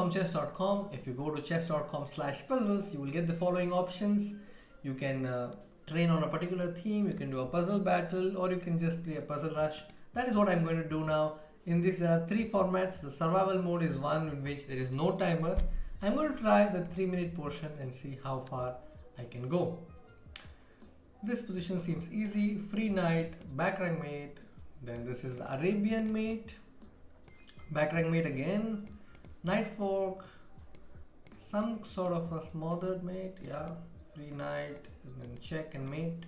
from chess.com. If you go to chess.com/puzzles, you will get the following options. You can train on a particular theme, you can do a puzzle battle, or you can just play a puzzle rush. That is what I'm going to do now. In this, there are 3 formats. The survival mode is one in which there is no timer. I'm going to try the 3-minute portion and see how far I can go. This position seems easy. Free knight, back rank mate. Then this is the Arabian mate. Back rank mate again. Knight fork. Some sort of a smothered mate. Yeah. Free knight. And then check and mate.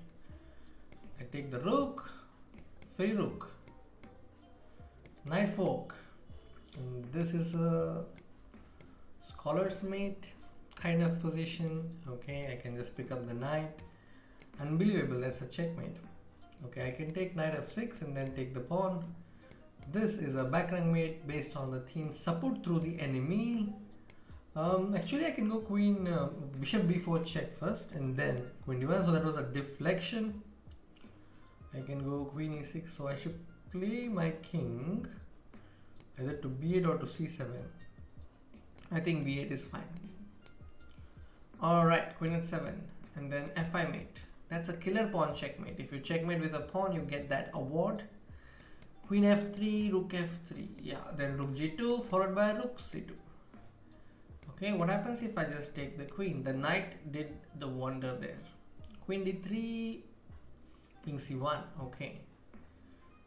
I take the rook. Free rook. Knight fork. And this is a scholar's mate kind of position. Okay, I can just pick up the knight. Unbelievable, that's a checkmate. Okay, I can take knight f6 and then take the pawn. This is a back rank mate based on the theme support through the enemy. Actually I can go queen bishop b4 check first and then queen d1, so that was a deflection. I can go queen e6, so I should play my king either to b8 or to c7. I think b8 is fine. Alright, queen h7 and then f5 mate. That's a killer pawn checkmate. If you checkmate with a pawn, you get that award. Queen f3, rook f3. Yeah, then rook g2 followed by rook c2. Okay, what happens if I just take the queen? The knight did the wonder there. Queen d3, king c1. Okay.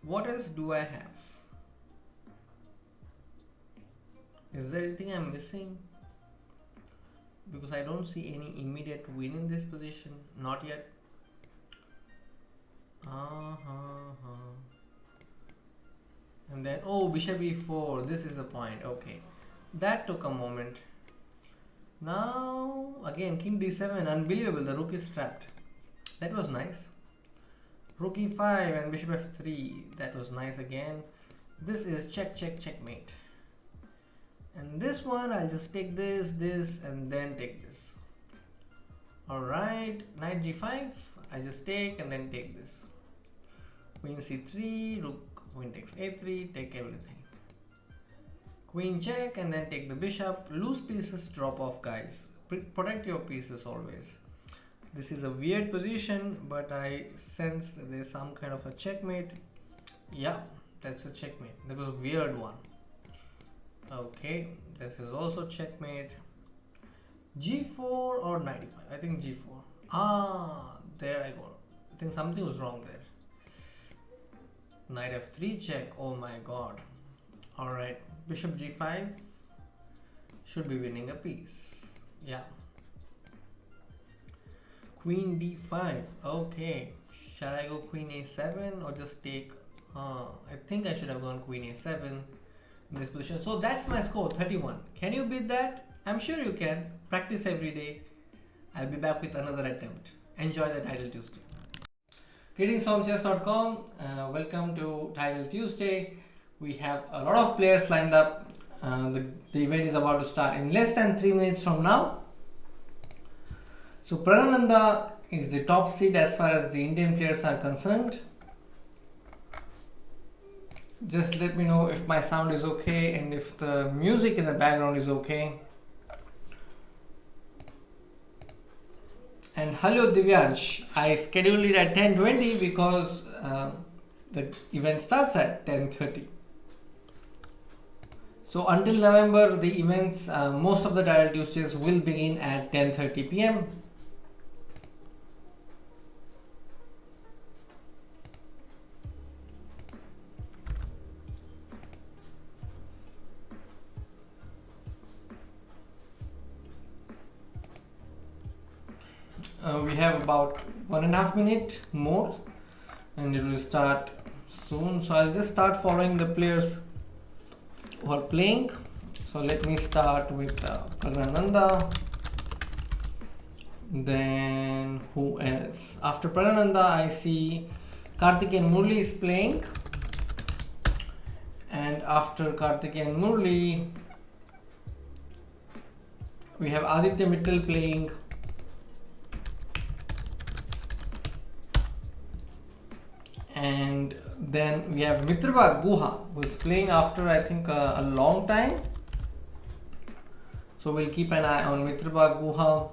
What else do I have? Is there anything I'm missing? Because I don't see any immediate win in this position. Not yet. And then, oh, bishop e4. This is the point. Okay. That took a moment. Now, again, king d7. Unbelievable. The rook is trapped. That was nice. Rook e5 and bishop f3. That was nice again. This is check, check, checkmate. And this one, I'll just take this, and then take this. Alright, knight g5. I just take and then take this. Queen c3, rook, queen takes a3, take everything. Queen check and then take the bishop. Loose pieces drop off, guys. Protect your pieces always. This is a weird position, but I sense that there's some kind of a checkmate. Yeah, that's a checkmate. That was a weird one. Okay, this is also checkmate. g4 or knight e5? I think g4. Ah, there I go. I think something was wrong there. Knight f3 check. Oh my god. Alright, bishop g5 should be winning a piece. Yeah. Queen d5. Okay. Shall I go queen a7 or just take... I think I should have gone queen a7 in this position. So that's my score, 31. Can you beat that? I'm sure you can. Practice every day. I'll be back with another attempt. Enjoy the Title Tuesday. Greetings from chess.com. Welcome to Title Tuesday. We have a lot of players lined up. The event is about to start in less than 3 minutes from now. So Pranananda is the top seed as far as the Indian players are concerned. Just let me know if my sound is okay and if the music in the background is okay. And hello Divyansh, I scheduled it at 10:20 because the event starts at 10:30. So until November, the events, most of the Title Tuesdays will begin at 10:30 p.m. We have about 1.5 minutes more and it will start soon. So I'll just start following the players who are playing. So let me start with Pranananda. Then who else? After Pranananda, I see Karthikeyan Murli is playing. And after Karthikeyan Murli, we have Aditya Mittal playing. And then we have Mitrabha Guha, who is playing after I think a long time. So we'll keep an eye on Mitrba Guha.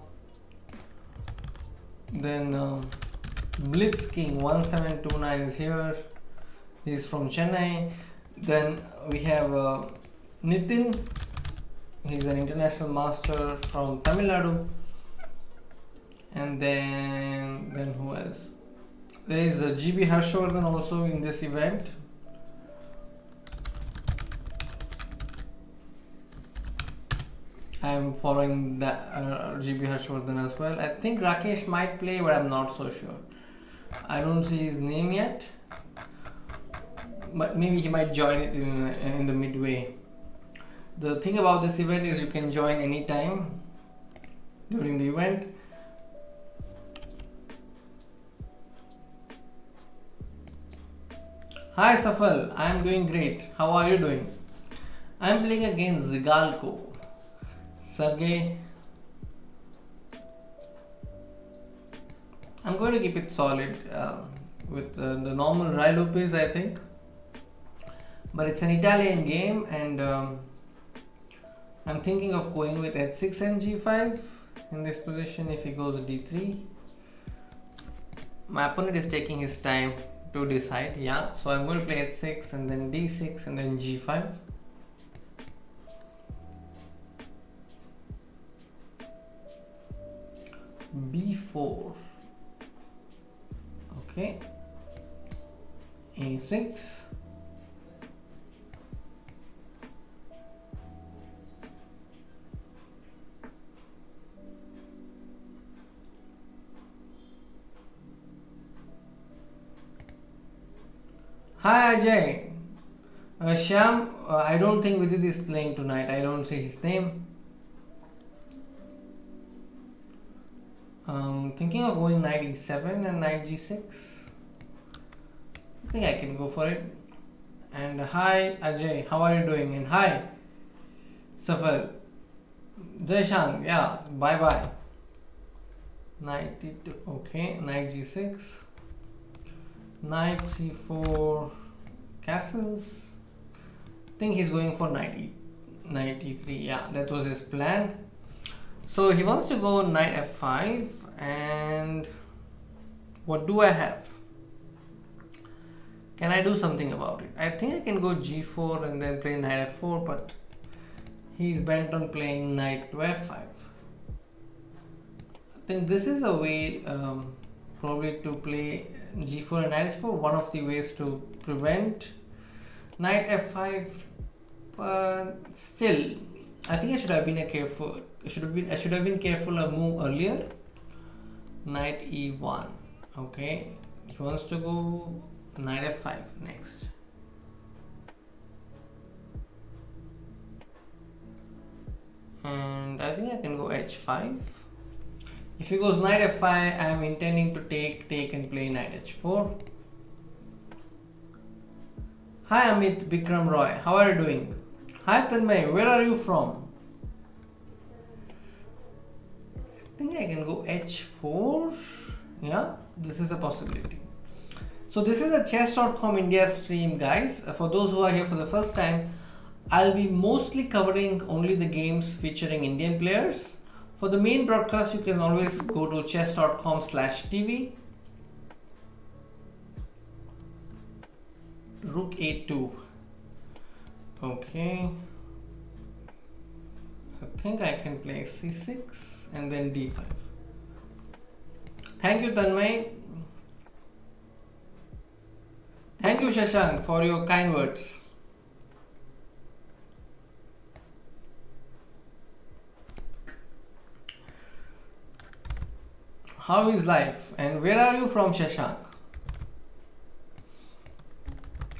Then Blitz King 1729 is here. He's from Chennai. Then we have Nitin. He's an international master from Tamil Nadu. And then who else? There is GB Harshvardhan also in this event. I'm following that GB Harshvardhan as well. I think Rakesh might play, but I'm not so sure. I don't see his name yet, but maybe he might join it in the midway. The thing about this event is you can join anytime during the event. Hi Safal, I am doing great. How are you doing? I am playing against Zhigalko. Sergey. I'm going to keep it solid with the normal Rai Lopez, I think. But it's an Italian game, and I'm thinking of going with h6 and g5 in this position. If he goes d3, my opponent is taking his time to decide. Yeah, so I'm going to play h6 and then d6 and then g5. b4. Okay, a6. Hi Ajay. Shyam, I don't think Vidit is playing tonight. I don't see his name. Thinking of going knight e7 and knight g6. I think I can go for it. And hi Ajay, how are you doing? And hi Safal. Jai Shang, yeah, bye bye. Knight d2, okay, knight g6. Knight c4, castles. I think he's going for knight e3. Yeah, that was his plan. So he wants to go knight f5, and what do I have? Can I do something about it? I think I can go g4 and then play knight f4, but he's bent on playing knight to f5. I think this is a way probably to play g4 and knight f4, one of the ways to prevent knight f5, but still I think I should have been I should have been careful a move earlier. Knight e1. Okay, he wants to go knight f5 next. And I think I can go h5. If he goes knight f5, I am intending to take and play knight h4. Hi Amit Bikram Roy, how are you doing? Hi Tanmay, where are you from? I think I can go h4. Yeah, this is a possibility. So this is a chess.com India stream, guys. For those who are here for the first time, I'll be mostly covering only the games featuring Indian players. For the main broadcast, you can always go to chess.com/TV. Rook a2. Okay. I think I can play c6 and then d5. Thank you, Tanmay. Thank you, Shashank, for your kind words. How is life? And where are you from, Shashank?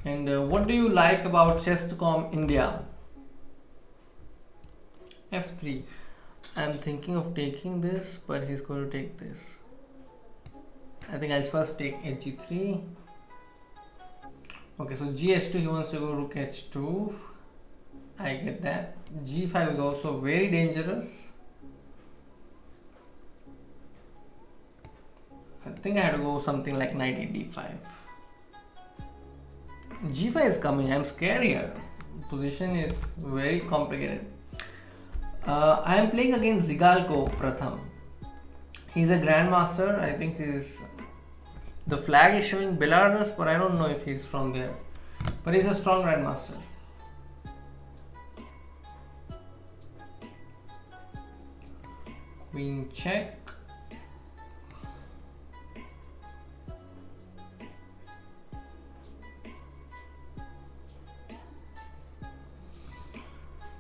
And what do you like about Chess.com India? f3. I'm thinking of taking this, but he's going to take this. I think I'll first take hg3. Okay, so gh2, he wants to go rook h2. I get that. g5 is also very dangerous. I think I had to go something like knight d5. g5 is coming. I'm scared here. Position is very complicated. I am playing against Zhigalko Pratham. He's a Grandmaster. I think the flag is showing Belarus, but I don't know if he's from there. But he's a strong Grandmaster. Queen check.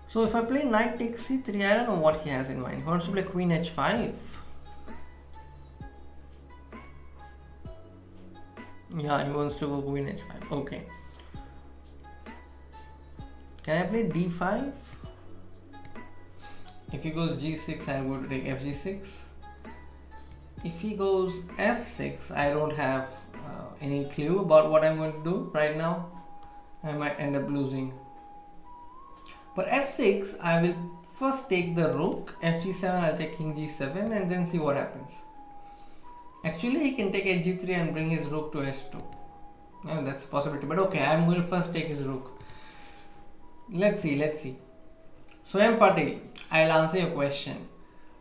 So if I play knight takes c3, I don't know what he has in mind. He wants to play queen h5. Yeah, he wants to go queen h5. Okay. Can I play d5? If he goes g6, I'm going to take fg6. If he goes f6, I don't have any clue about what I'm going to do right now. I might end up losing. For f6, I will first take the rook, fg7, I'll take king g7 and then see what happens. Actually, he can take hg3 and bring his rook to h2. Yeah, that's a possibility, but okay, I'm going to first take his rook. Let's see. Swayam Patil, I'll answer your question.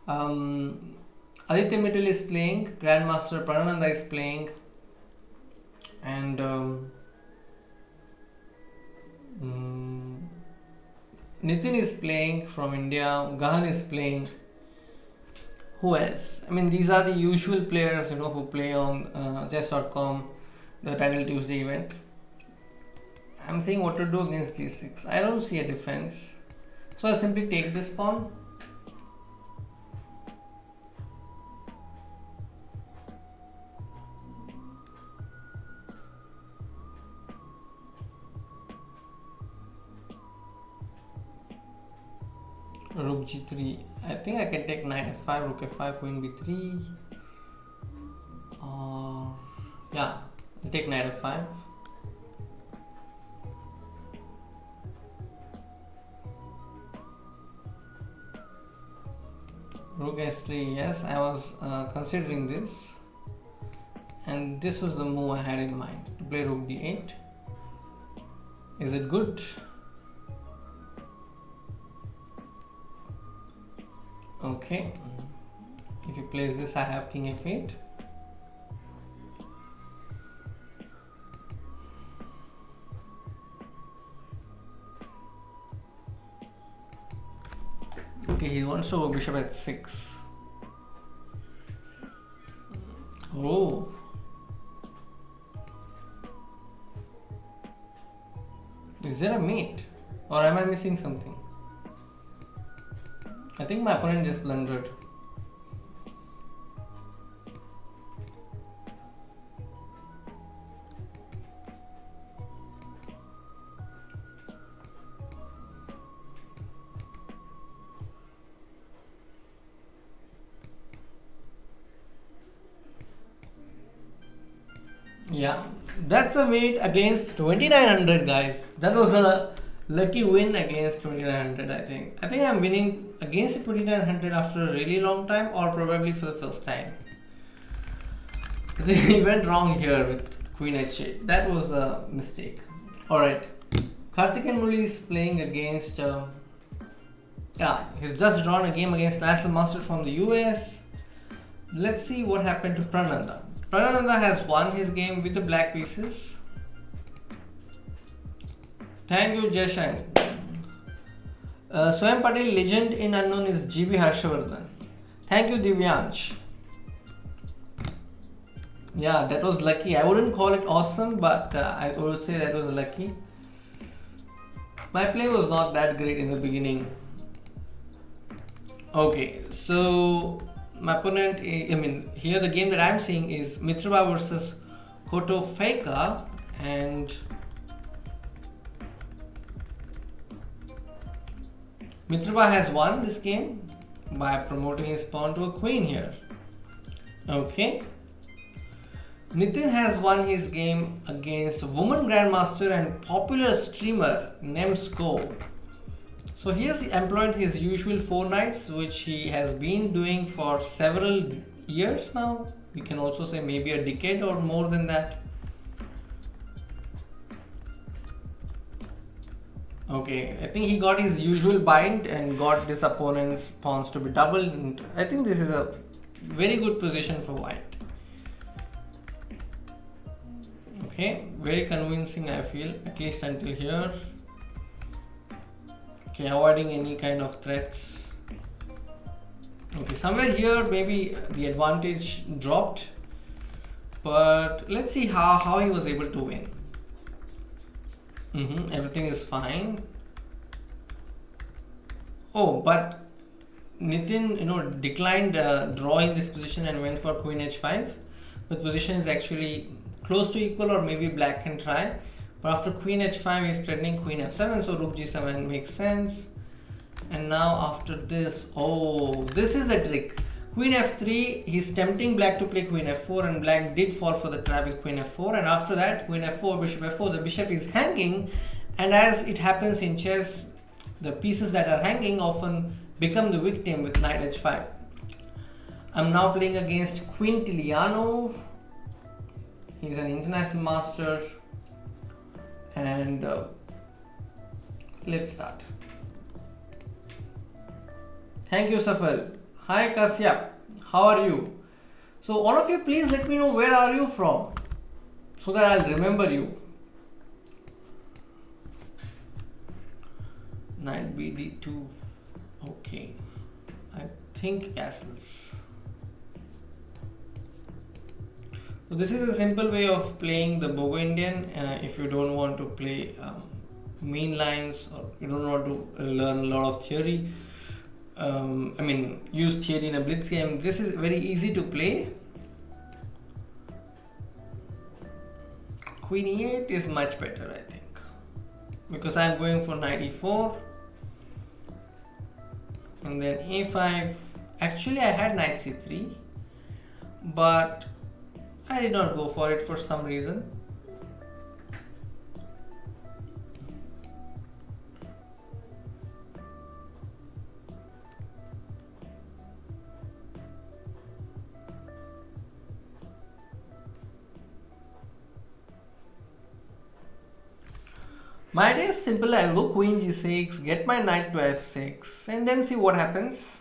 Aditya Mittal is playing, Grandmaster Pranananda is playing, and Nitin is playing from India, Gahan is playing. Who else? I mean, these are the usual players, who play on chess.com, the Title Tuesday event. I'm saying what to do against g6. I don't see a defense. So I simply take this pawn. Rook g3. I think I can take knight f5, rook f5, queen b3. Yeah, I'll take knight f5. Rook s3. Yes, I was considering this, and this was the move I had in mind, to play rook d8. Is it good? Okay, if he plays this, I have king f8. Okay, he wants to go bishop h6. Oh. Is there a mate? Or am I missing something? I think my opponent just blundered. Yeah, that's a mate against 2900, guys. That was a lucky win against 2900, I think. I think I'm winning against 2900 after a really long time, or probably for the first time. I think he went wrong here with queen h8. That was a mistake. Alright, Karthikeyan Murali is playing against he's just drawn a game against National Master from the US. Let's see what happened to Prananda. Prananda has won his game with the black pieces. Thank you, Jayshank. Swayam Patil, legend in unknown is GB Harshavardhan. Thank you, Divyansh. Yeah, that was lucky. I wouldn't call it awesome, but I would say that was lucky. My play was not that great in the beginning. Okay, so my opponent, here the game that I'm seeing is Mitrova versus Koto Faika, and Mitrova has won this game by promoting his pawn to a queen here. Okay. Nitin has won his game against woman grandmaster and popular streamer Nemsko. So he has employed his usual 4 knights, which he has been doing for several years now. We can also say maybe a decade or more than that. Okay, I think he got his usual bind and got this opponent's pawns to be doubled. I think this is a very good position for white. Okay, very convincing I feel, at least until here. Okay, avoiding any kind of threats. Okay, somewhere here maybe the advantage dropped, but let's see how he was able to win. Everything is fine. Oh, but Nitin, declined drawing this position and went for queen h5. The position is actually close to equal, or maybe black can try. But after queen h5, he's threatening queen f7, so rook g7 makes sense. And now after this, oh, this is the trick. Queen f3, he's tempting black to play queen f4, and black did fall for the trap with queen f4. And after that, queen f4, bishop f4, the bishop is hanging. And as it happens in chess, the pieces that are hanging often become the victim with knight h5. I'm now playing against Quintiliano. He's an international master. And let's start. Thank you, Safal. Hi, Kasya. How are you? So all of you, please let me know where are you from, so that I'll remember you. Knight bd2. Okay. I think castles. So this is a simple way of playing the Bogo Indian. If you don't want to play mean lines, or you don't want to learn a lot of theory, use theory in a blitz game, this is very easy to play. Queen e8 is much better, I think, because I'm going for knight e4 and then a5. Actually, I had knight c3, but I did not go for it for some reason. My idea is simple. I'll go queen g6, get my knight to f6, and then see what happens.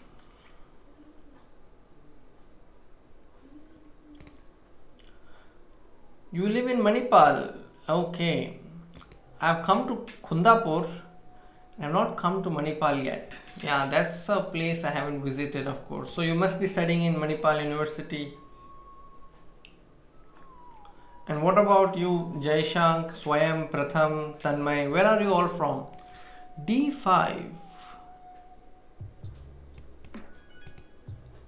You live in Manipal. Okay. I've come to Kundapur. I've not come to Manipal yet. Yeah, that's a place I haven't visited, of course. So you must be studying in Manipal University. And what about you, Jaishank, Swayam, Pratham, Tanmay? Where are you all from? d5.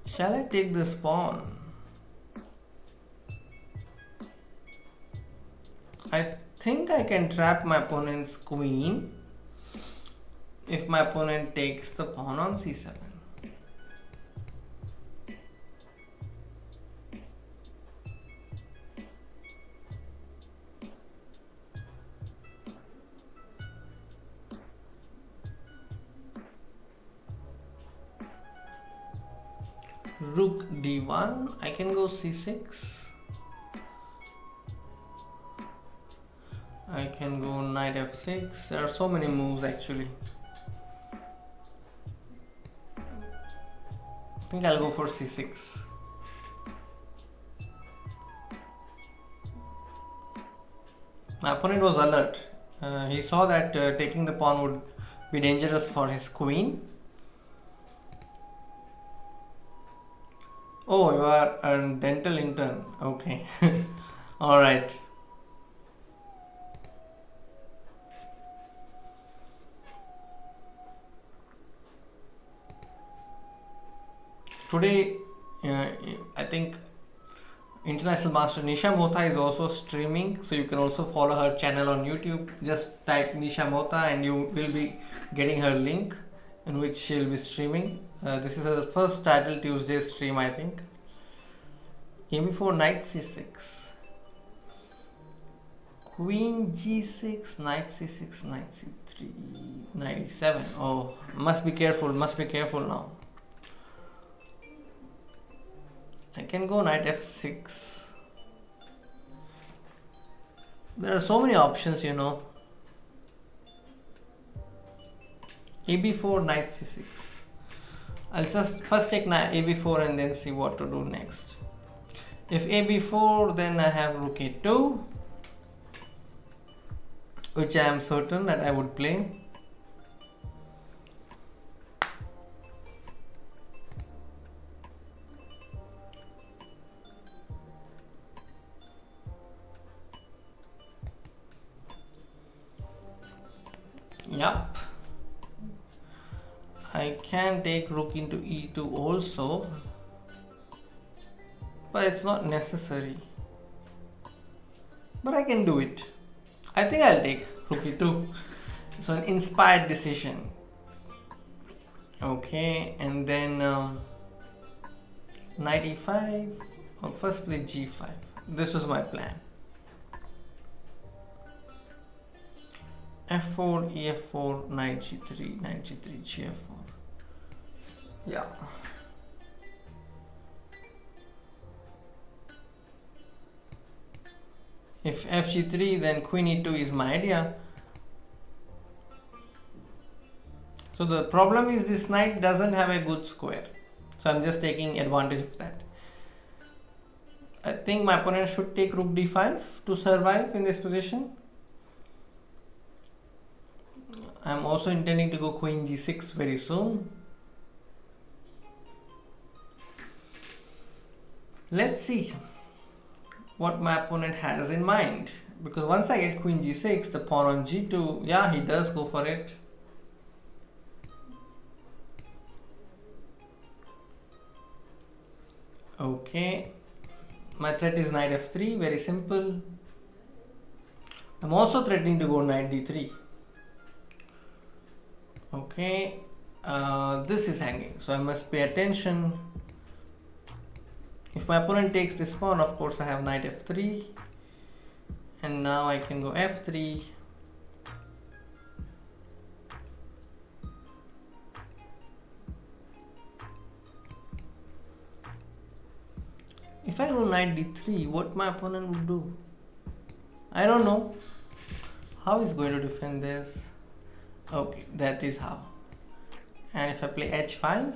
Shall I take this pawn? I think I can trap my opponent's queen if my opponent takes the pawn on c7. Rook d1, I can go c6. I can go knight f6. There are so many moves actually. I think I'll go for c6. My opponent was alert. He saw that taking the pawn would be dangerous for his queen. Oh, you are a dental intern. Okay. Alright. Today, I think International Master Nisha Mota is also streaming, so you can also follow her channel on YouTube. Just type Nisha Mota and you will be getting her link in which she'll be streaming. This is her first Title Tuesday stream, I think. A4, knight c6. Queen g6, knight c6, knight c3, knight e7. Oh, must be careful now. I can go knight f6. There are so many options, AB4, knight C6. I'll just first take AB4 and then see what to do next. If AB4, then I have rook A2, which I am certain that I would play. Yup. I can take rook into E2 also, but it's not necessary. But I can do it. I think I'll take rook E2. So an inspired decision. Okay, and then knight E5. Or first play G5. This was my plan. F4, EF4, knight G3, knight G3, GF4. Yeah. If FG3, then queen E2 is my idea. So the problem is this knight doesn't have a good square. So I'm just taking advantage of that. I think my opponent should take rook D5 to survive in this position. I'm also intending to go queen G6 very soon. Let's see what my opponent has in mind, because once I get queen G6, the pawn on G2, yeah, he does go for it. Okay, my threat is knight F3, very simple. I'm also threatening to go knight D3. Okay, this is hanging, so I must pay attention. If my opponent takes this pawn, of course I have knight F3, and now I can go F3. If I go knight D3, what my opponent would do? I don't know how he's going to defend this. Okay, that is how. And if I play H5,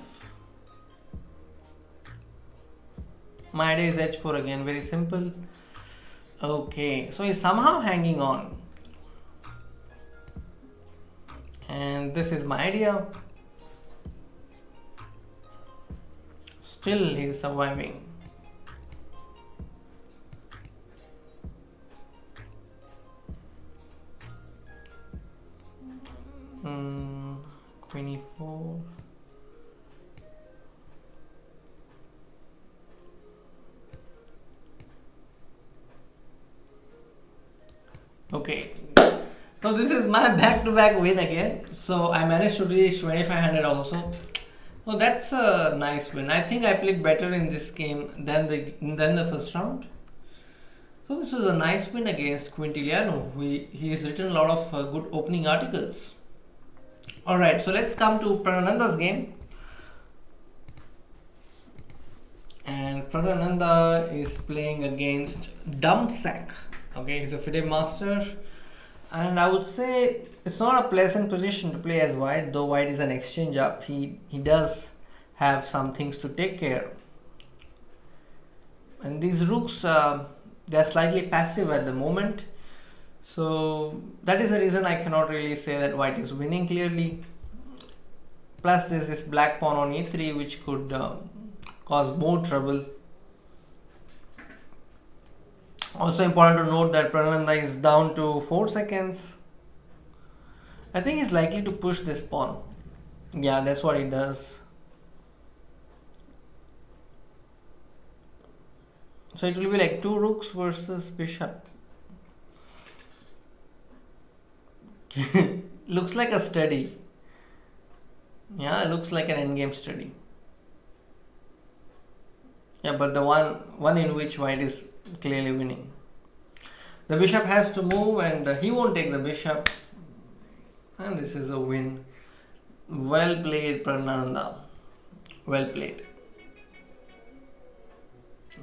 my idea is H4 again, very simple. Okay, so he's somehow hanging on. And this is my idea. Still he's surviving. Queen E4. Okay, so this is my back-to-back win again. So I managed to reach 2500 also. So that's a nice win. I think I played better in this game than the first round. So this was a nice win against Quintiliano. He has written a lot of good opening articles. Alright, so let's come to Pranananda's game. And Pranananda is playing against Dumsak. Okay, he's a FIDE master. And I would say it's not a pleasant position to play as white, though white is an exchange up. He does have some things to take care of. And these rooks, they're slightly passive at the moment. So that is the reason I cannot really say that white is winning clearly. Plus there's this black pawn on E3 which could cause more trouble. Also important to note that Pranananda is down to 4 seconds. I think he's likely to push this pawn. Yeah, that's what he does. So it will be like 2 rooks versus bishop. Looks like a study. Yeah, it looks like an endgame study. Yeah, but the one in which white is clearly winning. The bishop has to move and he won't take the bishop. And this is a win. Well played, Pranananda. Well played.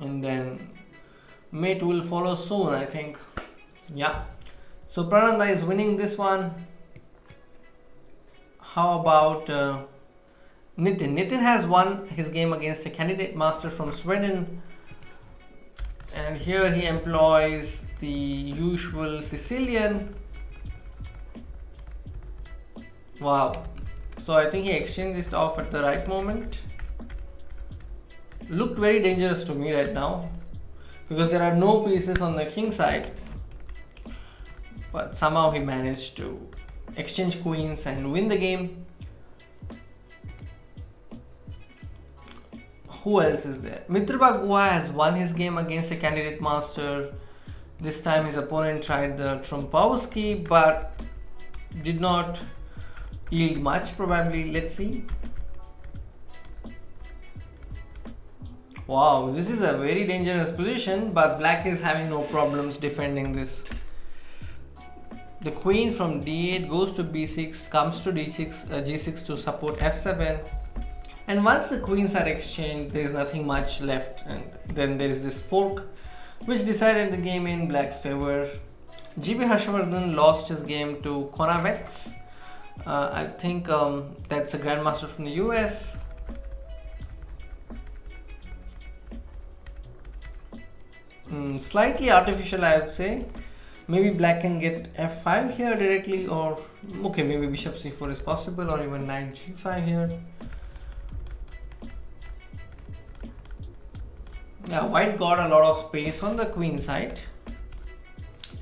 And then mate will follow soon, I think. Yeah. So Pranananda is winning this one. How about Nitin? Nitin has won his game against a candidate master from Sweden, and here he employs the usual Sicilian. Wow. So I think he exchanged it off at the right moment. Looked very dangerous to me right now because there are no pieces on the king side. But somehow he managed to exchange queens and win the game. Who else is there? Mitrba Guha has won his game against a candidate master. This time his opponent tried the Trompowski but did not yield much probably. Let's see. Wow, this is a very dangerous position, but black is having no problems defending this. The queen from d8 goes to b6, comes to d6, g6 to support f7. And once the queens are exchanged, there is nothing much left. And then there is this fork, which decided the game in black's favor. GB Harshvardhan lost his game to Konavets. I think that's a Grandmaster from the US. Slightly artificial, I would say. Maybe black can get f5 here directly, or okay, maybe bishop c4 is possible, or even knight g5 here. Yeah, white got a lot of space on the queen side,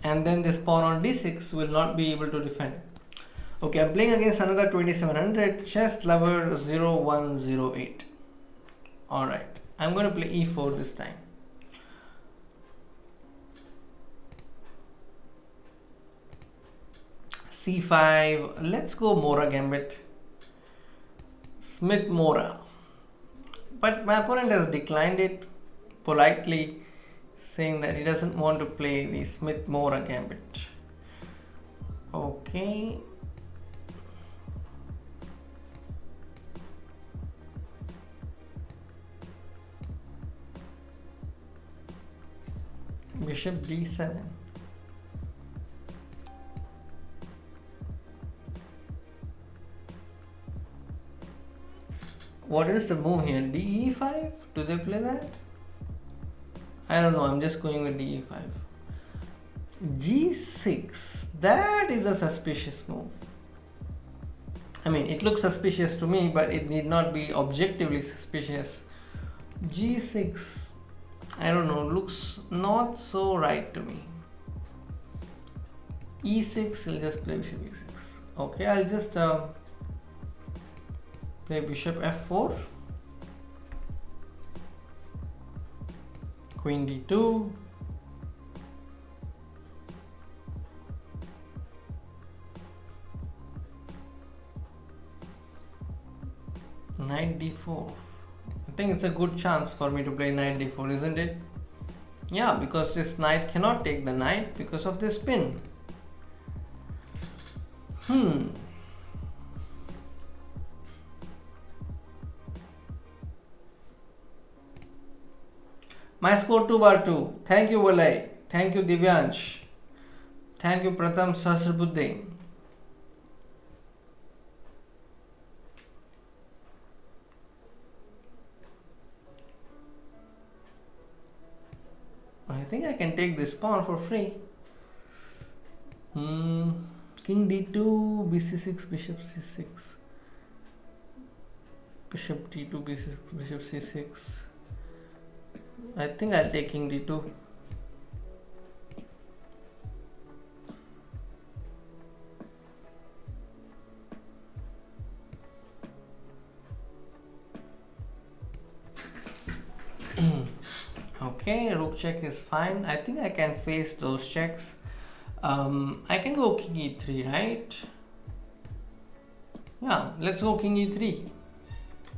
and then this pawn on d6 will not be able to defend. Okay, I'm playing against another 2700 chess lover 0108. Alright, I'm going to play e4 this time. c5, let's go Mora Gambit. Smith Mora. But my opponent has declined it politely, saying that he doesn't want to play the Smith Mora Gambit. Okay. Bishop d7. What is the move here? DE5? Do they play that? I don't know. I'm just going with DE5. G6. That is a suspicious move. I mean, it looks suspicious to me, but it need not be objectively suspicious. G6. I don't know. Looks not so right to me. E6. I'll just play bishop e6. Okay, I'll just play bishop f4, queen d2, knight d4. I think it's a good chance for me to play knight d4, isn't it? Yeah, because this knight cannot take the knight because of this pin. My score 2/2. Thank you, Valai. Thank you, Divyansh. Thank you, Pratham Sahasrabuddhe. I think I can take this pawn for free. King d2, bc6, bishop c6. Bishop d2, b6, bishop c6. I think I'll take king d2. Okay, rook check is fine. I think I can face those checks. I can go king e3, right? Yeah, let's go king e3.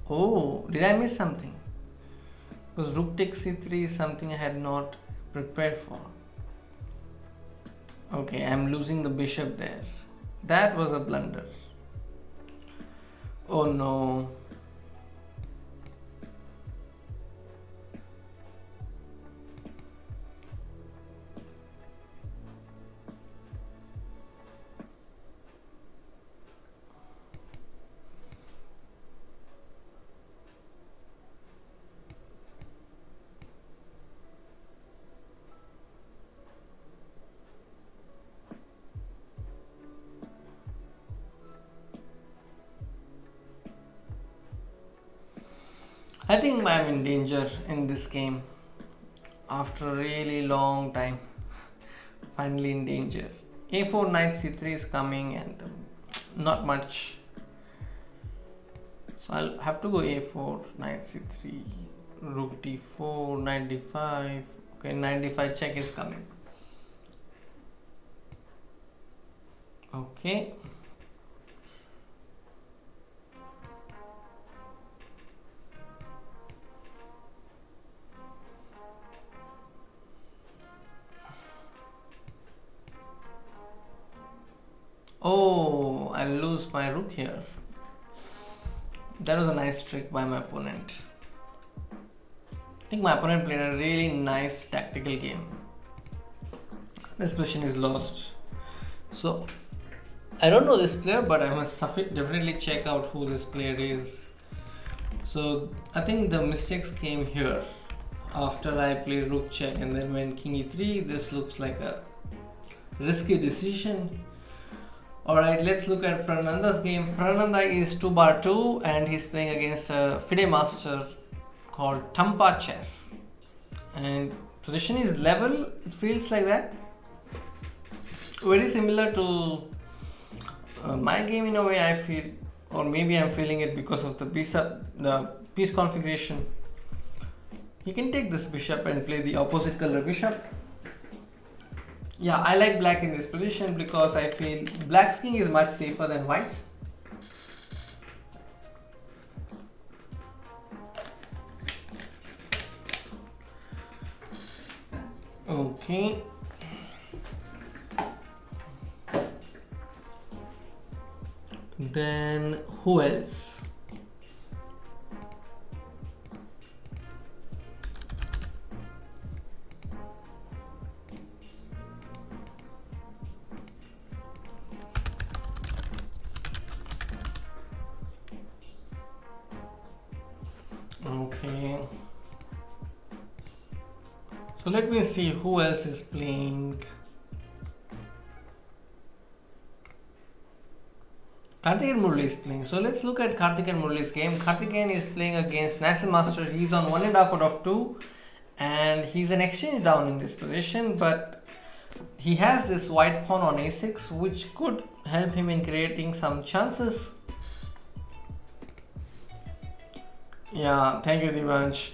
Oh, did I miss something? Because rook takes c3 is something I had not prepared for. Okay, I'm losing the bishop there. That was a blunder. Oh no. I think I'm in danger in this game. After a really long time, finally in danger. A4 knight c3 is coming and not much. So I'll have to go a4 knight c3, rook d4, knight d5. Okay, knight d5 check is coming. Okay. Oh, I'll lose my rook here. That was a nice trick by my opponent. I think my opponent played a really nice tactical game. This position is lost. So, I don't know this player, but I must definitely check out who this player is. So, I think the mistakes came here after I played rook check, and then when king e3, this looks like a risky decision. Alright, let's look at Prananda's game. Prananda is 2x2 and he's playing against a FIDE master called Tampa Chess. And position is level, it feels like that. Very similar to my game in a way, I feel, or maybe I'm feeling it because of the piece configuration. You can take this bishop and play the opposite color bishop. Yeah, I like black in this position because I feel black's king is much safer than white's. Okay. Then who else? Okay. So let me see who else is playing. Karthikeyan Murali is playing. So let's look at Karthikeyan Murali's game. Karthikeyan is playing against National Master. He's on 1.5 out of 2 and he's an exchange down in this position, but he has this white pawn on a6 which could help him in creating some chances. Yeah, thank you Divansh.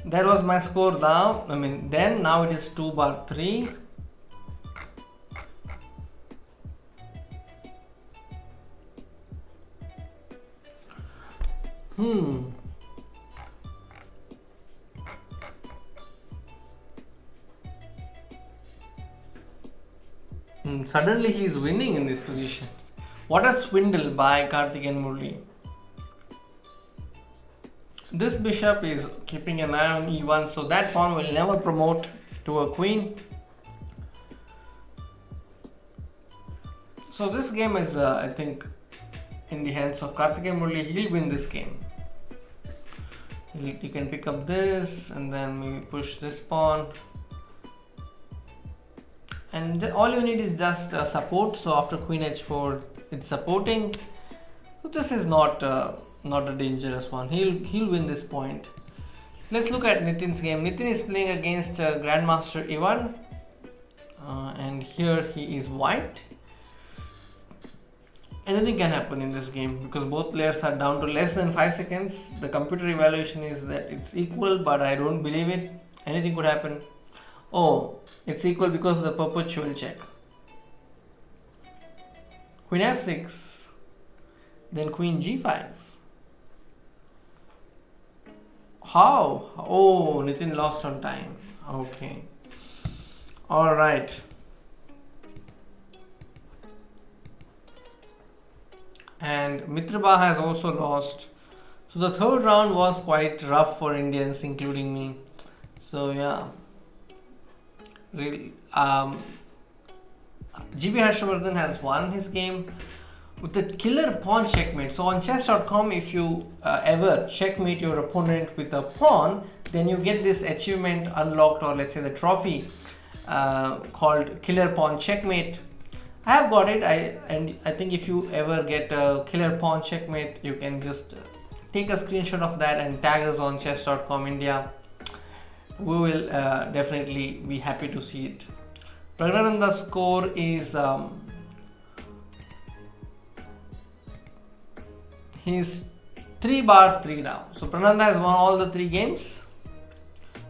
That was my score now. Now it is 2/3. Suddenly he is winning in this position. What a swindle by Karthikeyan Murali. This bishop is keeping an eye on e1, so that pawn will never promote to a queen. So this game is, I think, in the hands of Karthikeyan Murali. He'll win this game. You can pick up this and then maybe push this pawn. And all you need is just support. So after queen h4, it's supporting. So this is not a dangerous one. He'll win this point. Let's look at Nitin's game. Nitin is playing against Grandmaster E1 and here he is white. Anything can happen in this game because both players are down to less than 5 seconds. The computer evaluation is that it's equal, but I don't believe it. Anything could happen. Oh, it's equal because of the perpetual check. Queen f6, then queen g5. How? Oh, Nitin lost on time. Okay. All right. And Mitrabha has also lost. So the third round was quite rough for Indians, including me. So yeah. Really, GB Harshavardhan has won his game with a killer pawn checkmate. So on chess.com, if you ever checkmate your opponent with a pawn, then you get this achievement unlocked, or let's say the trophy called killer pawn checkmate. I have got it. I think if you ever get a killer pawn checkmate, you can just take a screenshot of that and tag us on chess.com India. We will definitely be happy to see it. Pragnananda's score is he's 3/3 now. So Prananda has won all the 3 games.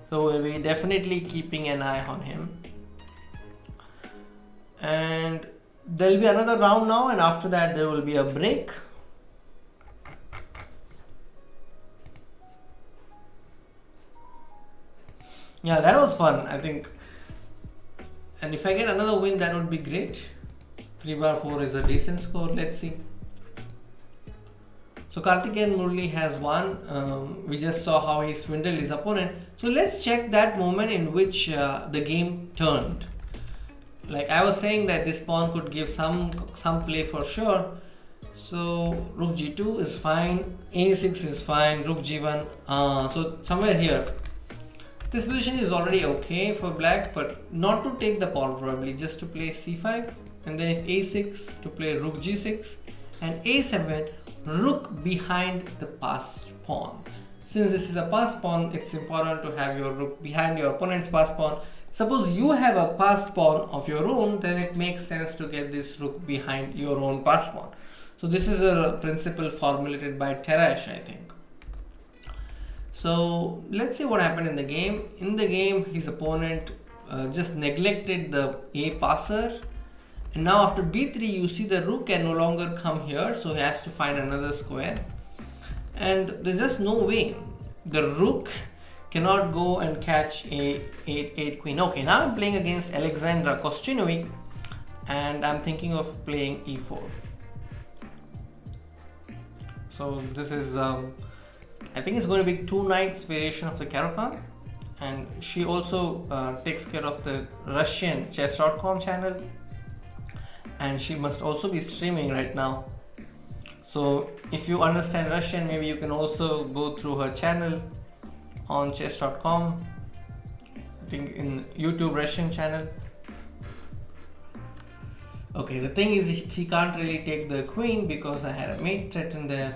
So we'll be definitely keeping an eye on him. And there'll be another round now, and after that there will be a break. Yeah, that was fun, I think. And if I get another win, that would be great. 3/4 is a decent score. Let's see. So Karthikeyan Murli has won. We just saw how he swindled his opponent. So let's check that moment in which the game turned. Like I was saying that this pawn could give some play for sure. So Rook G2 is fine. A6 is fine. Rook G1. So somewhere here. This position is already okay for black, but not to take the pawn probably, just to play c5, and then if a6 to play rook g6, and a7, rook behind the passed pawn. Since this is a passed pawn, it's important to have your rook behind your opponent's passed pawn. Suppose you have a passed pawn of your own, then it makes sense to get this rook behind your own passed pawn. So this is a principle formulated by Terrash, I think. So let's see what happened in the game. In the game, his opponent just neglected the A passer. And now after D3, you see the rook can no longer come here. So he has to find another square. And there's just no way. The rook cannot go and catch a 8 queen. Okay, now I'm playing against Alexandra Kosteniuk. And I'm thinking of playing E4. So this is... I think it's going to be 2 knights variation of the Caro-Kann, and she also takes care of the Russian chess.com channel, and she must also be streaming right now. So if you understand Russian, maybe you can also go through her channel on chess.com, I think in YouTube Russian channel. Okay, the thing is she can't really take the queen because I had a mate threatened there.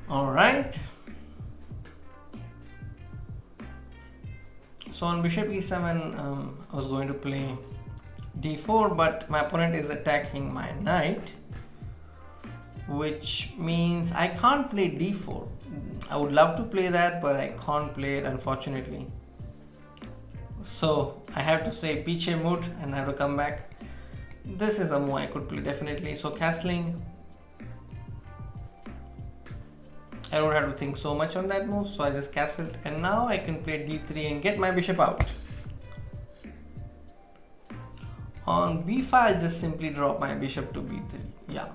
Alright, so on bishop e7 I was going to play d4, but my opponent is attacking my knight, which means I can't play d4. I would love to play that, but I can't play it unfortunately. So I have to say piche mut and I have to come back. This is a move I could play definitely. So castling, I don't have to think so much on that move, so I just castled, and now I can play d3 and get my bishop out. On b5, I'll just simply drop my bishop to b3. Yeah.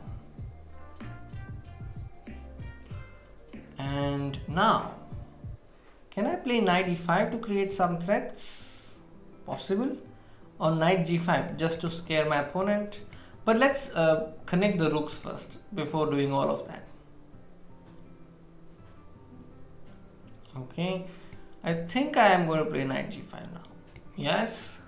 And now, can I play knight e5 to create some threats? Possible. On knight g5, just to scare my opponent. But let's connect the rooks first before doing all of that. Okay, I think I am going to play knight g5 now. Yes,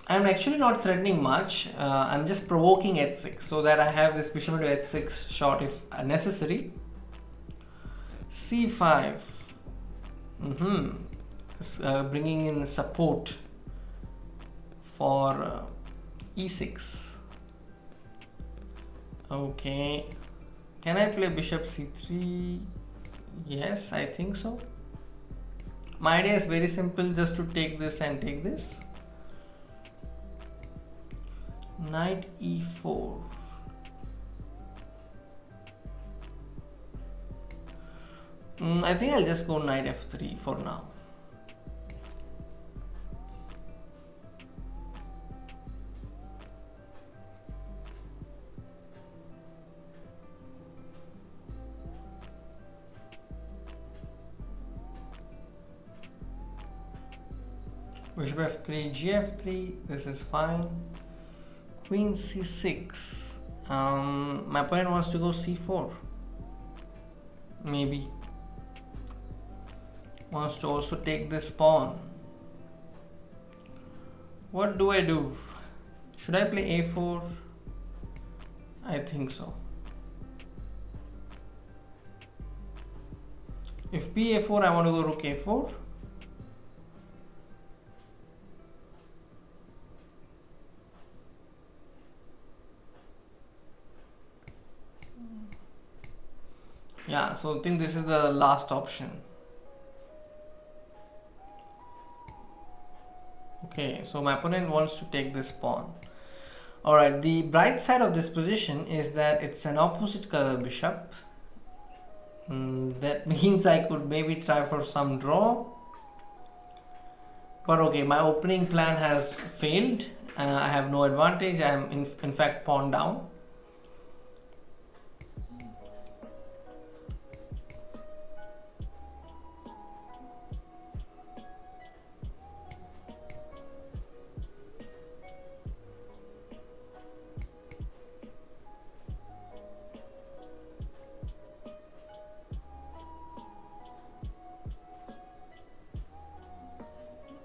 I'm actually not threatening much. I'm just provoking h6 so that I have this bishop into h6 shot if necessary. c5, bringing in support for e6. Okay, can I play bishop c3? Yes, I think so. My idea is very simple, just to take this and take this. Knight e4. I think I'll just go knight f3 for now. Bishop f3, gf3, this is fine. Queen c6. My opponent wants to go c4. Maybe. Wants to also take this pawn. What do I do? Should I play a4? I think so. If b4, I want to go rook a4. Yeah, so I think this is the last option. Okay, so my opponent wants to take this pawn. Alright, the bright side of this position is that it's an opposite color bishop. That means I could maybe try for some draw. But okay, my opening plan has failed. I have no advantage. I am in fact pawn down.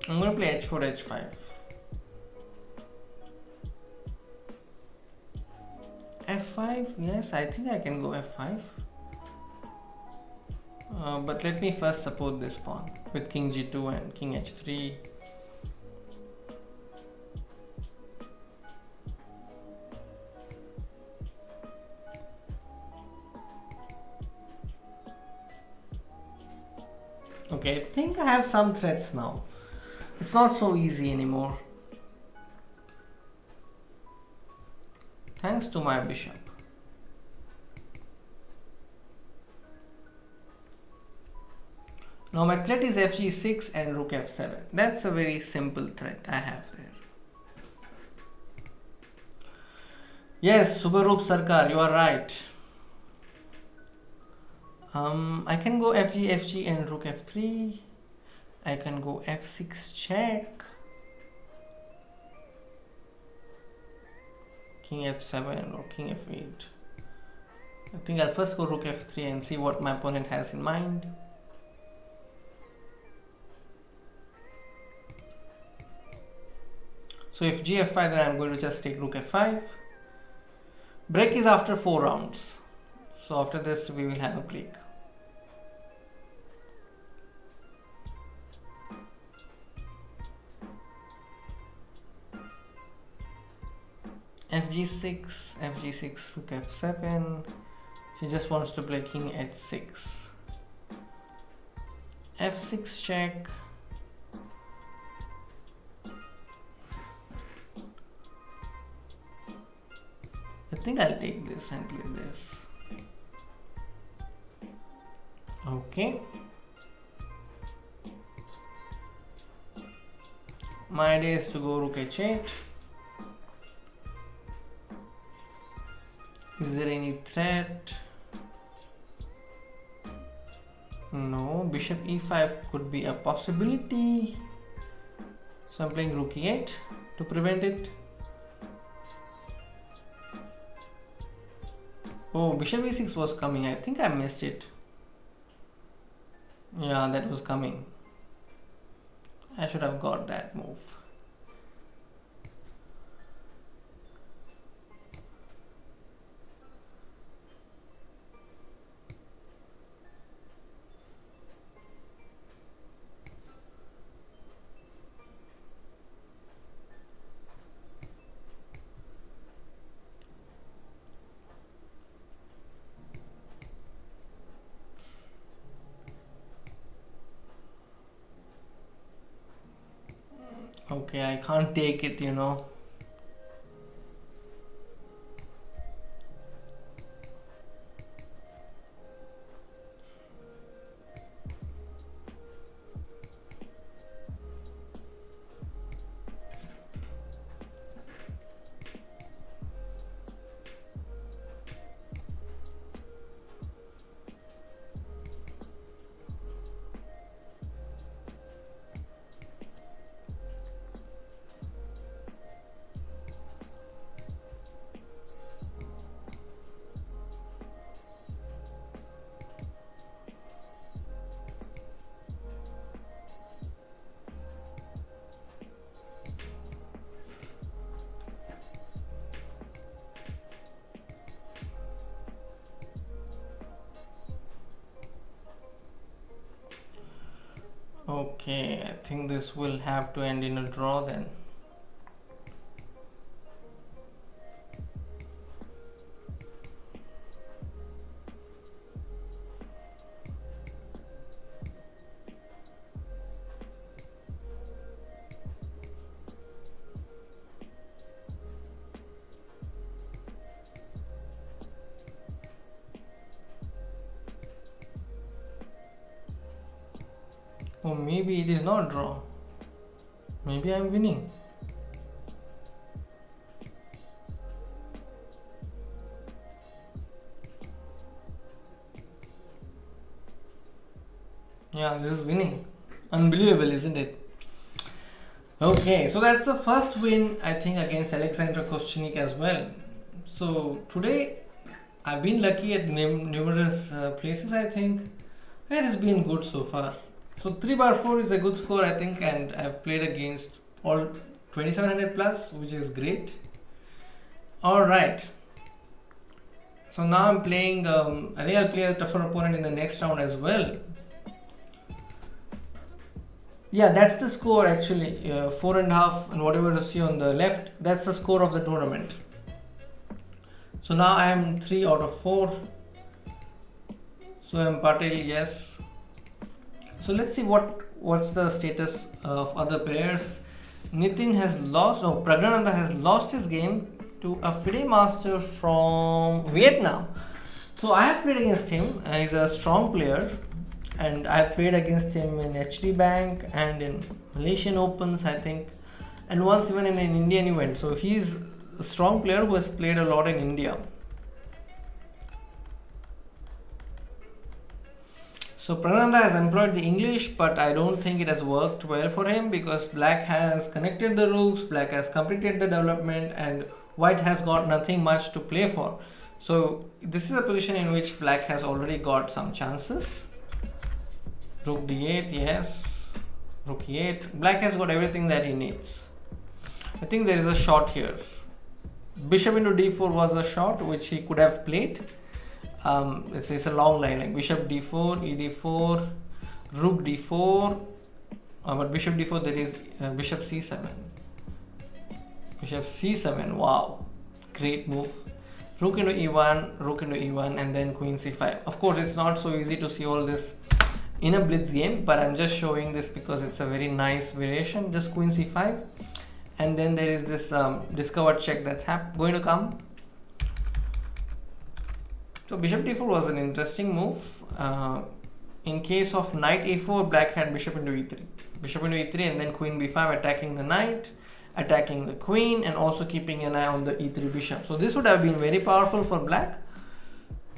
I'm going to play h4, h5. f5, yes, I think I can go f5. But let me first support this pawn with king g2 and king h3. Okay, I think I have some threats now. It's not so easy anymore. Thanks to my bishop. Now my threat is fg6 and rook f7. That's a very simple threat I have there. Yes, Subarup Sarkar, you are right. I can go fg and rook f3. I can go f6 check. King f7 or king f8. I think I'll first go rook f3 and see what my opponent has in mind. So if g f5, then I'm going to just take rook f5. Break is after 4 rounds. So after this we will have a break. fg6, rook f7. She just wants to play king h6. f6 check. I think I'll take this and play this. Okay. My idea is to go rook h8. Is there any threat? No. Bishop e5 could be a possibility. So I'm playing rook e8 to prevent it. Oh, bishop e6 was coming. I think I missed it. Yeah, that was coming. I should have got that move. Okay, I can't take it, you know. Okay, I think this will have to end in a draw then. Or maybe it is not draw. Maybe I'm winning. Yeah, this is winning. Unbelievable, isn't it? Okay, so that's the first win, I think, against Alexandra Kosteniuk as well. So today I've been lucky at numerous places, I think. It has been good so far. So 3/4 is a good score, I think, and I've played against all 2700 plus, which is great. Alright. So now I'm playing, I think I'll play a tougher opponent in the next round as well. Yeah, that's the score actually, 4.5 and whatever you see on the left, that's the score of the tournament. So now I am 3 out of 4. So I'm Patel, yes. So let's see what's the status of other players. Nitin has lost, Pragnananda has lost his game to a FIDE master from Vietnam. So I have played against him. He's a strong player, and I have played against him in HD Bank and in Malaysian Opens, I think, and once even in an Indian event. So he's a strong player who has played a lot in India. So Prananda has employed the English, but I don't think it has worked well for him because Black has connected the rooks, Black has completed the development, and White has got nothing much to play for. So this is a position in which Black has already got some chances. Rook d8, yes. Rook e8. Black has got everything that he needs. I think there is a shot here. Bishop into d4 was a shot which he could have played. It's a long line, like bishop d4, ed4, rook d4, but bishop d4 there is bishop c7. Bishop c7, wow, great move. Rook into e1, and then queen c5. Of course, it's not so easy to see all this in a blitz game, but I'm just showing this because it's a very nice variation. Just queen c5, and then there is this discovered check that's going to come. So bishop d4 was an interesting move. In case of knight a4, Black had bishop into e3. Bishop into e3 and then queen b5, attacking the knight, attacking the queen, and also keeping an eye on the e3 bishop. So this would have been very powerful for Black.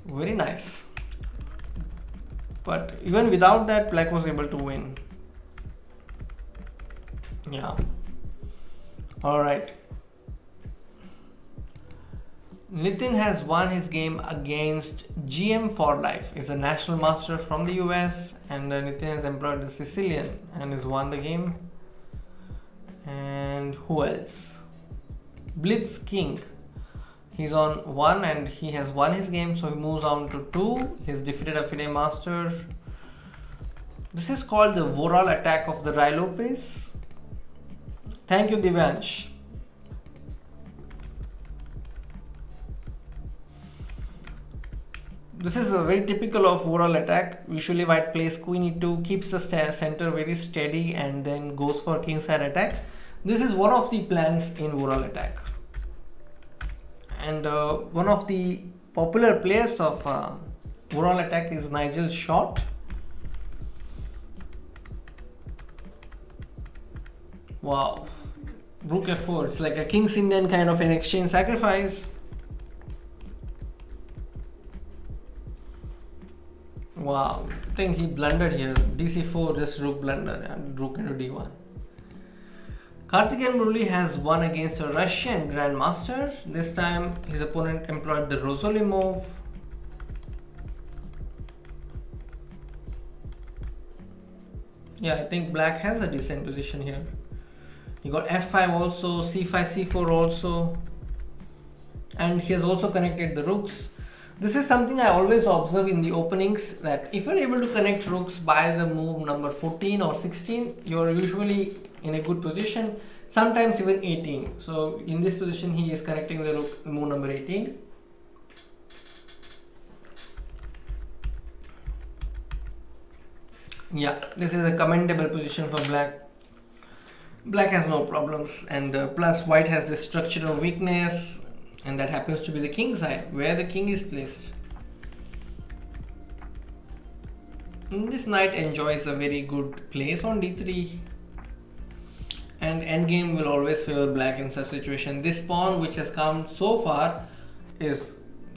Very nice. But even without that, Black was able to win. Yeah. Alright. Nitin has won his game against GM for Life. He's a national master from the US, and Nitin has employed the Sicilian and has won the game. And who else? Blitz King. He's on 1 and he has won his game, so he moves on to 2. He's defeated a FIDE master. This is called the Voral attack of the Rai Lopez. Thank you, Divyansh. This is a very typical of Voral attack. Usually White plays queen e2, keeps the center very steady, and then goes for kingside attack. This is one of the plans in Voral attack. And one of the popular players of Voral attack is Nigel Short. Wow. Rook f4. It's like a King's Indian kind of an exchange sacrifice. Wow, I think he blundered here. dc4, just rook blunder, and rook into d1. Karthikeyan Murali has won against a Russian Grandmaster. This time his opponent employed the Rosoli move. Yeah, I think Black has a decent position here. He got f5 also, c5, c4 also, and he has also connected the rooks. This is something I always observe in the openings, that if you're able to connect rooks by the move number 14 or 16, you're usually in a good position, sometimes even 18. So in this position he is connecting the rook move number 18. Yeah, this is a commendable position for black. Black has no problems, and plus white has this structural weakness, and that happens to be the king side where the king is placed. And this knight enjoys a very good place on d3, and endgame will always favor black in such situation. This pawn which has come so far is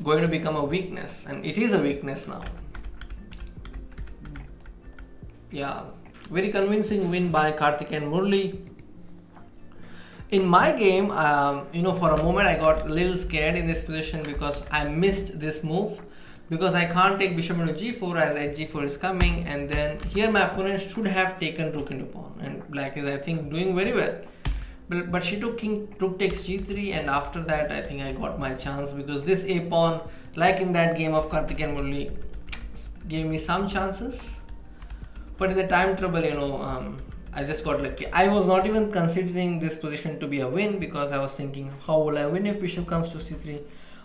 going to become a weakness, and it is a weakness now. Yeah, very convincing win by Karthik and Murli. In my game, for a moment I got a little scared in this position because I missed this move, because I can't take bishop into g4 as h4 is coming, and then here my opponent should have taken rook into pawn, and black is, I think, doing very well. But she took rook takes g3, and after that I think I got my chance, because this a pawn, like in that game of Karthik and Murli, gave me some chances. But in the time trouble, I just got lucky. I was not even considering this position to be a win, because I was thinking, how will I win if bishop comes to c3?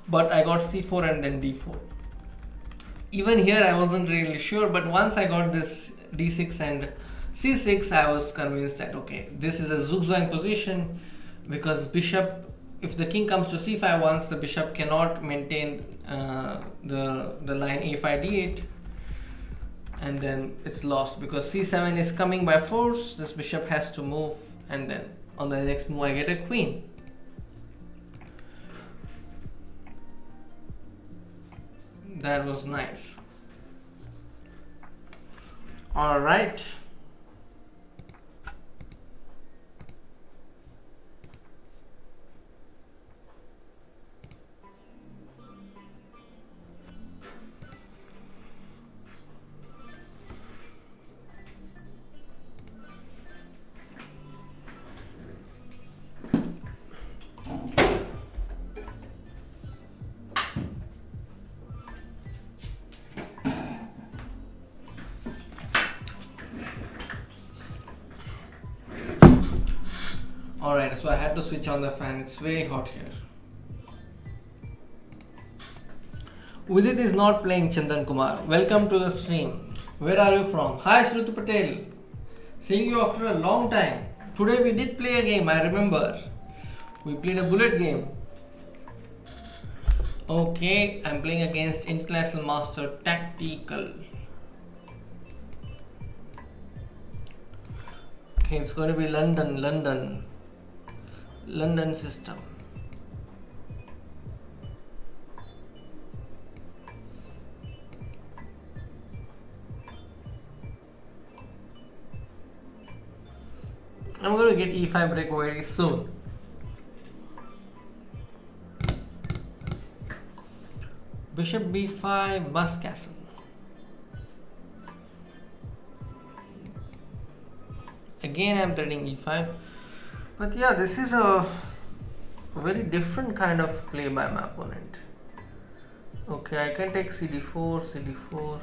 But I got c4 and then d4. Even here I wasn't really sure, but once I got this d6 and c6, I was convinced that okay, this is a zugzwang position, because bishop, if the king comes to c5 once, the bishop cannot maintain the line a5 d8, and then it's lost, because c7 is coming by force. This bishop has to move, and then on the next move I get a queen. That was nice. All right. Alright, so I had to switch on the fan. It's very hot here. Udit is not playing, Chandan Kumar. Welcome to the stream. Where are you from? Hi, Shruti Patel. Seeing you after a long time. Today we did play a game, I remember. We played a bullet game. Okay, I'm playing against International Master Tactical. Okay, it's going to be London system. I'm going to get e5 break very soon. Bishop b5, must castle. Again I'm threading e5. But yeah, this is a very different kind of play by my opponent. Okay, I can take cd4, cd4.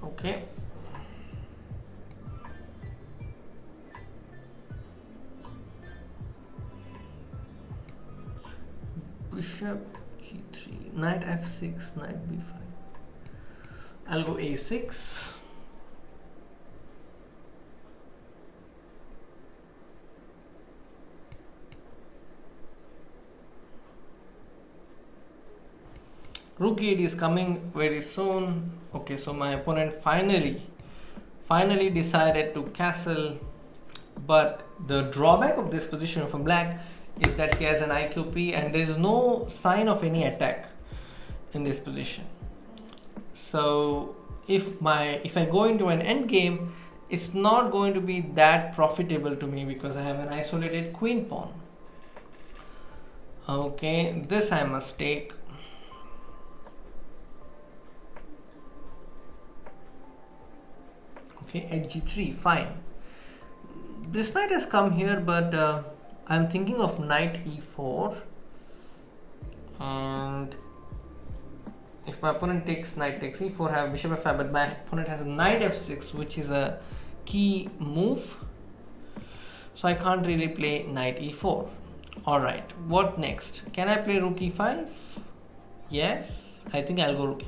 Okay. Bishop g3, knight f6, knight b5. I'll go a6. Rook 8 is coming very soon. Okay, so my opponent finally decided to castle, but the drawback of this position for black is that he has an IQP and there is no sign of any attack in this position. So if I go into an endgame, it's not going to be that profitable to me because I have an isolated queen pawn. Okay, this I must take. Okay, hg3, fine. This knight has come here, but I'm thinking of knight e4, and if my opponent takes knight takes e4, I have bishop f5, but my opponent has knight f6, which is a key move, so I can't really play knight e4. Alright, what next? Can I play rook e5? Yes, I think I'll go rook e5.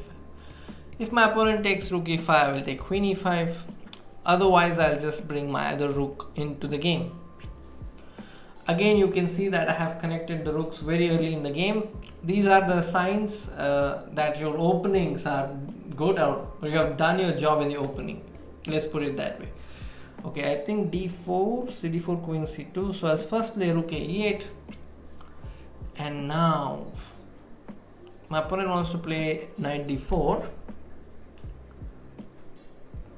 If my opponent takes rook e5, I will take queen e5. Otherwise, I'll just bring my other rook into the game. Again, you can see that I have connected the rooks very early in the game. These are the signs that your openings are good out, or you have done your job in the opening. Let's put it that way. Okay, I think d4, cd4, queen c2. So I'll first play rook e8. And now, my opponent wants to play knight d4.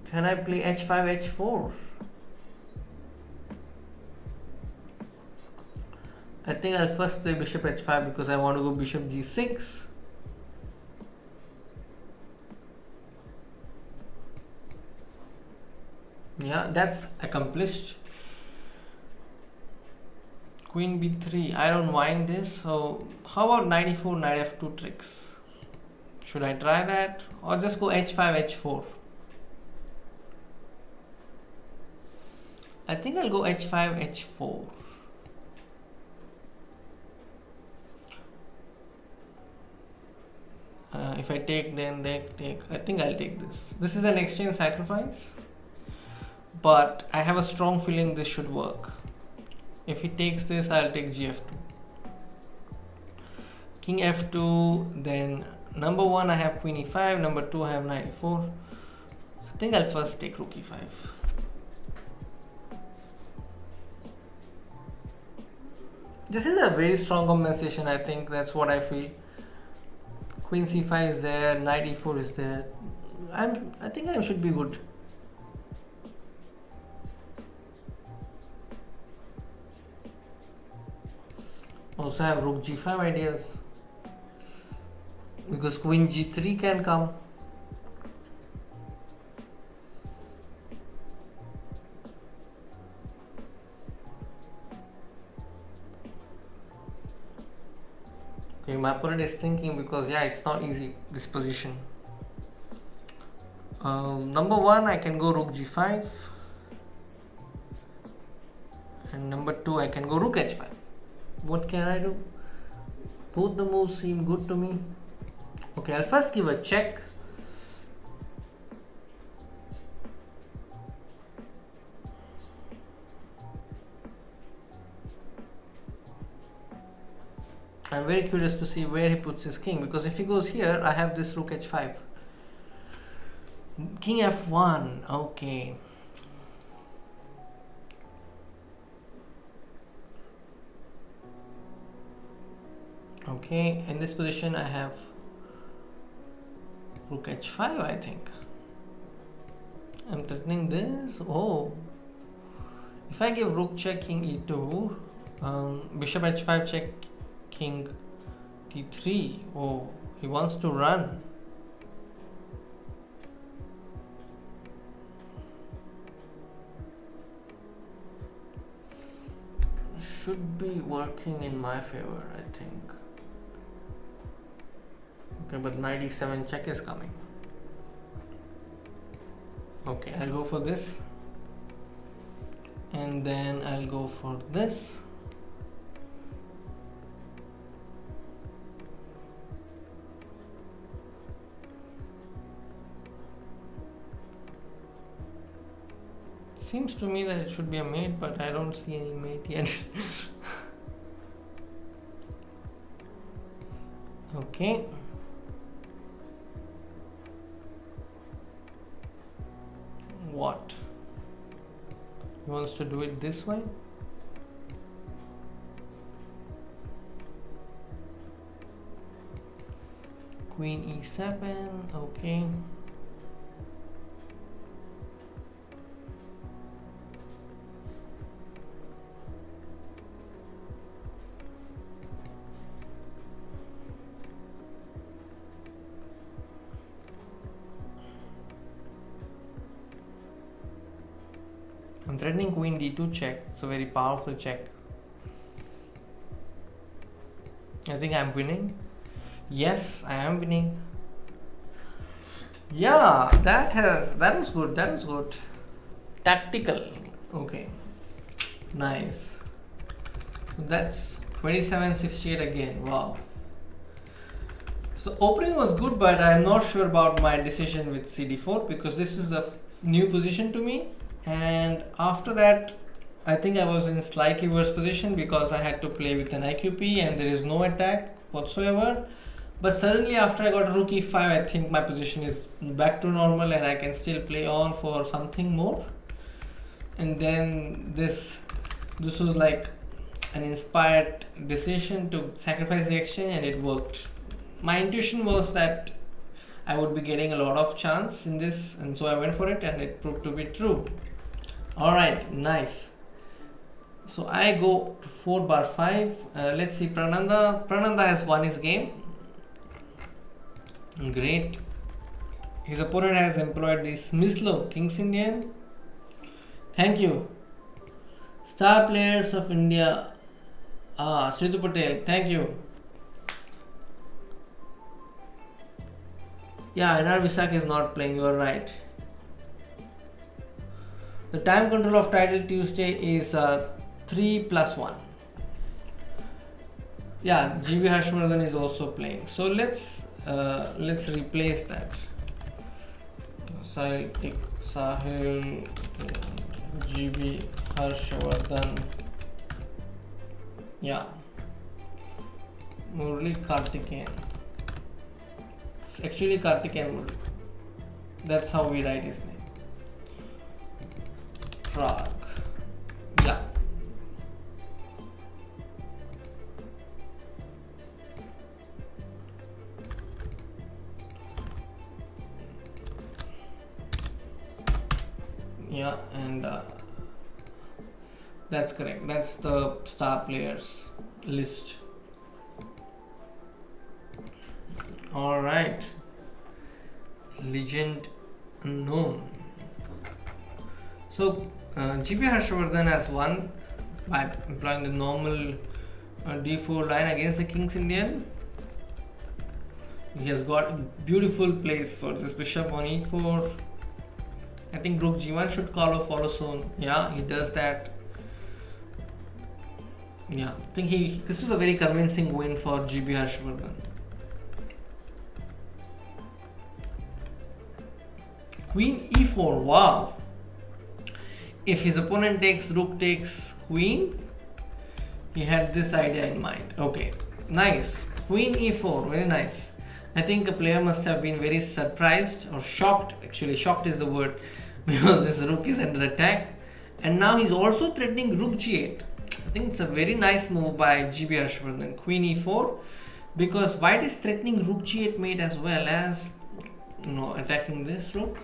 Can I play h5, h4? I think I'll first play bishop h5 because I want to go bishop g6. Yeah, that's accomplished. Queen b3, I don't mind this. So how about knight e4, knight f2 tricks? Should I try that or just go h5, h4? I think I'll go h5, h4. If I take, then they take. I think I'll take this. This is an exchange sacrifice, but I have a strong feeling this should work. If he takes this, I'll take gf2. King f2, then number 1 I have queen e5, number 2 I have knight e4. I think I'll first take rook e5. This is a very strong compensation, I think. That's what I feel. Queen c5 is there, knight e4 is there. I think I should be good. Also have rook g5 ideas, because queen g3 can come. Okay, my opponent is thinking, because yeah, it's not easy, this position. Number 1 I can go rook g5, and number 2 I can go rook h5. What can I do? Both the moves seem good to me. Okay, I'll first give a check. I'm very curious to see where he puts his king, because if he goes here, I have this rook h5. King f1, okay. Okay, in this position I have rook h5, I think. I'm threatening this. Oh, if I give rook check king e2, bishop h5 check king d3. Oh, he wants to run. Should be working in my favor, I think. Okay, but knight e7 check is coming. Okay, I'll go for this, and then I'll go for this. Seems to me that it should be a mate, but I don't see any mate yet. Okay. What? He wants to do it this way? Queen e7, okay. I'm threatening queen d2 check. It's a very powerful check. I think I'm winning. Yes, I am winning. Yeah, that was good. That was good. Tactical. Okay. Nice. That's 27-68 again. Wow. So opening was good, but I'm not sure about my decision with CD4 because this is a new position to me. And after that, I think I was in slightly worse position because I had to play with an IQP and there is no attack whatsoever. But suddenly after I got rook e5, I think my position is back to normal and I can still play on for something more. And then this was like an inspired decision to sacrifice the exchange, and it worked. My intuition was that I would be getting a lot of chance in this, and so I went for it and it proved to be true. Alright, nice. So I go to 4 bar 5. Let's see Prananda. Prananda has won his game. Great. His opponent has employed the Smyslov King's Indian. Thank you. Star players of India. Sritu Patel, thank you. Yeah, NR Visak is not playing, you are right. The time control of Title Tuesday is 3 + 1. Yeah, GB Harshvardhan is also playing. So let's replace that. Sahil GB Harshvardhan. Yeah. Murli Karthikeyan. It's actually Karthikeyan Murli. That's how we write his name. Prague. Yeah. Yeah, and that's correct. That's the star players list. All right. Legend unknown. So GB Harshvardhan has won by employing the normal d4 line against the King's Indian. He has got beautiful plays for this bishop on e4. I think rook g1 should follow soon. Yeah, he does that. Yeah, I think this is a very convincing win for GB Harshvardhan. Queen e4, wow. If his opponent takes rook takes queen, he had this idea in mind. Okay, nice. Queen e4, very nice. I think a player must have been very surprised or shocked. Actually, shocked is the word because this rook is under attack. And now he's also threatening rook g8. I think it's a very nice move by GB Harshvardhan. Queen e4, because white is threatening rook g8 mate as well as attacking this rook.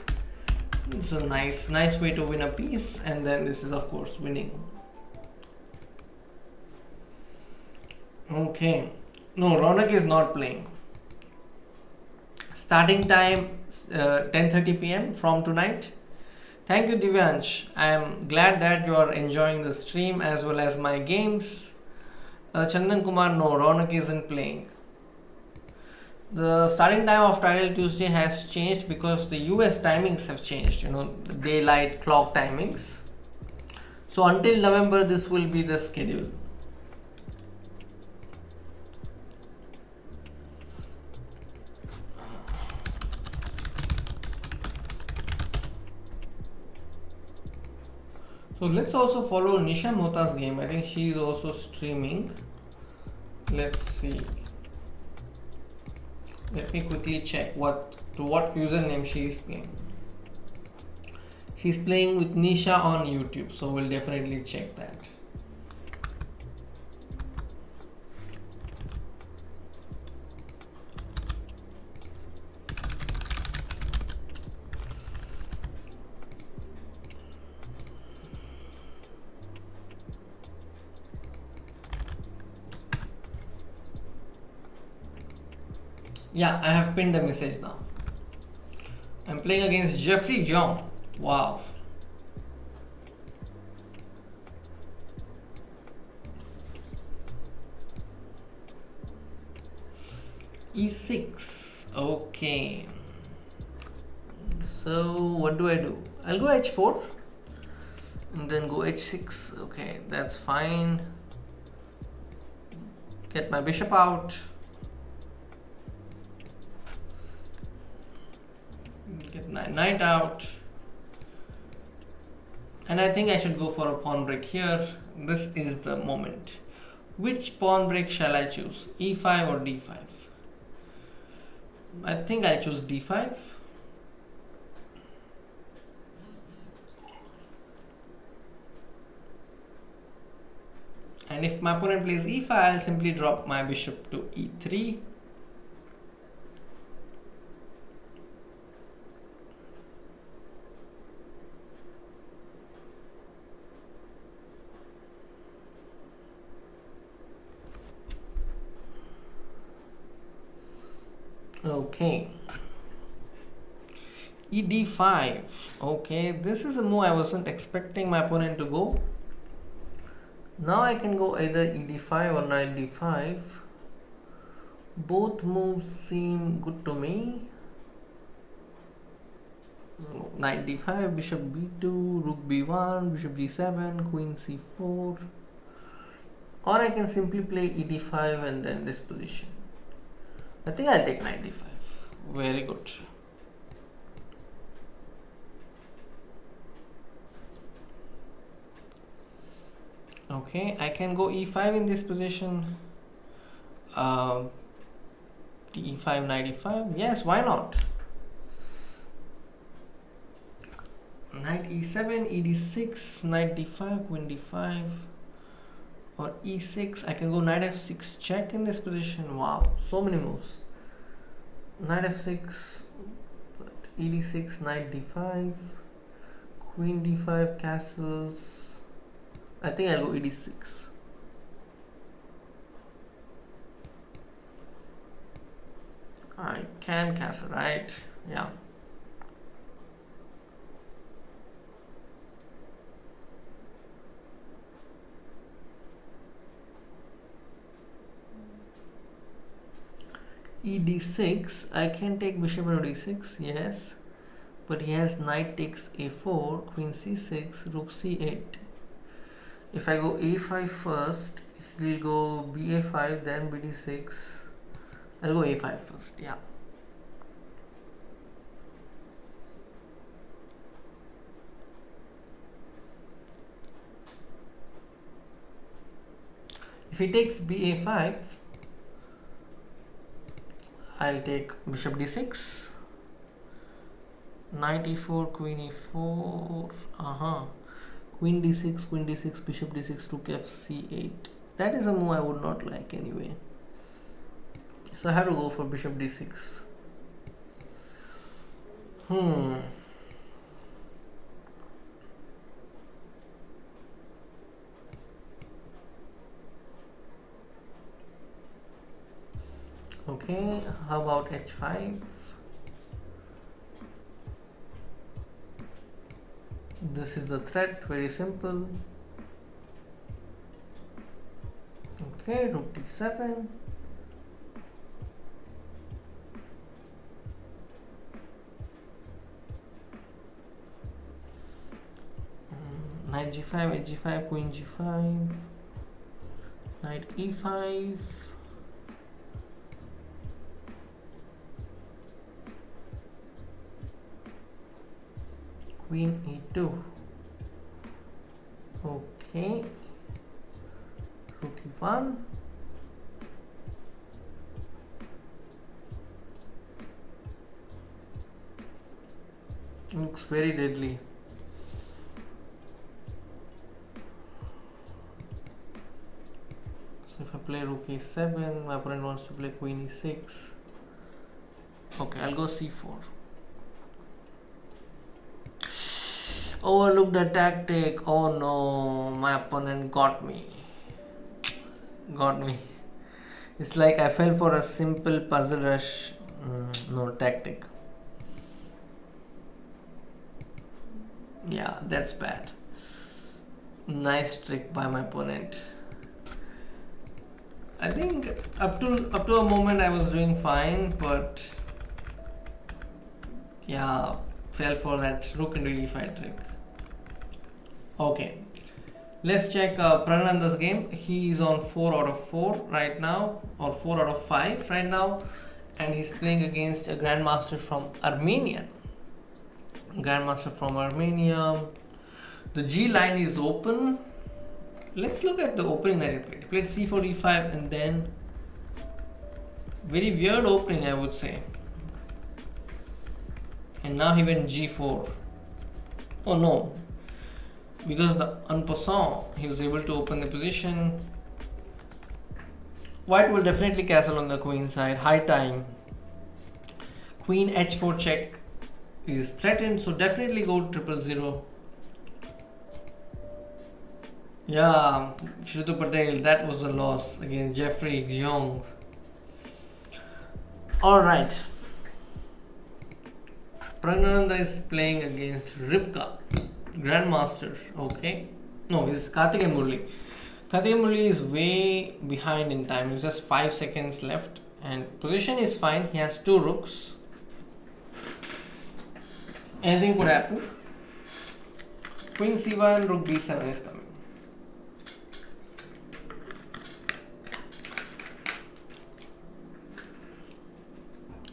It's a nice way to win a piece, and then this is of course winning. Okay, no, Ronak is not playing. Starting time 10:30 p.m. from tonight. Thank you, Divyansh. I am glad that you are enjoying the stream as well as my games. Chandan Kumar, no, Ronak isn't playing. The starting time of Title Tuesday has changed because the US timings have changed, the daylight clock timings. So until November, this will be the schedule. So let's also follow Nisha Mohta's game. I think she is also streaming. Let's see. Let me quickly check what username she is playing. She's playing with Nisha on YouTube, so we'll definitely check that. Yeah, I have pinned the message now. I'm playing against Jeffrey Jong. Wow. e6. Okay. So what do I do? I'll go h4 and then go h6. Okay, that's fine. Get my bishop out. Get my knight out. And I think I should go for a pawn break here. This is the moment. Which pawn break shall I choose? e5 or d5? I think I'll choose d5. And if my opponent plays e5, I'll simply drop my bishop to e3. Okay. ed5. Okay, this is a move I wasn't expecting my opponent to go. Now I can go either ed5 or knight d5. Both moves seem good to me. Knight d5, bishop b2, rook b1, bishop g7, queen c4. Or I can simply play ed5 and then this position. I think I'll take knight d5. Very good. Okay, I can go e5 in this position. e5, knight e5. Yes, why not? Knight e7, ed6, knight d5, queen d5. Or e6, I can go knight f6 check in this position. Wow, so many moves. Knight f6, ed6, knight d5, queen d5, castles. I think I'll go ed6. I can castle, right? Yeah. ed6, I can take bishop on d6, yes, but he has knight takes a4, queen c6, rook c8. If I go a5 first, he'll go ba5, then bd6. I'll go a5 first, yeah. If he takes ba5, I'll take bishop d6, knight e4, queen e4, queen d6, bishop d6, rook f c8. That is a move I would not like anyway. So I have to go for bishop d6. Okay, how about h5? This is the threat, very simple. Okay, rook d7. Knight g5, h5, queen g5, knight e5. Queen e2. Okay, rook e1. Looks very deadly. So if I play rook a7, my opponent wants to play queen e6. Okay, I'll go c4. Overlooked the tactic. Oh no, my opponent got me. It's like I fell for a simple puzzle rush. No tactic. Yeah, that's bad. Nice trick by my opponent. I think up to a moment I was doing fine, but yeah, fell for that rook into e5 trick. Okay, let's check Prananda's game. He is on 4 out of 4 right now, or 4 out of 5 right now, and he's playing against a Grandmaster from Armenia. The G line is open. Let's look at the opening that he played. He played c4, e5, and then very weird opening, I would say. And now he went g4. Oh no, because the en passant he was able to open the position. White will definitely castle on the queen side. High time. Queen h4 check is threatened, so definitely go 000. Yeah, Shrutu Patel, that was a loss against Jeffrey Xiong. Alright. Prananda is playing against Ribka, Grandmaster. Okay. No, it's Karthike Murli. Karthike Murli is way behind in time. It's just 5 seconds left. And position is fine. He has 2 rooks. Anything could happen. Queen c1, rook b7 is coming.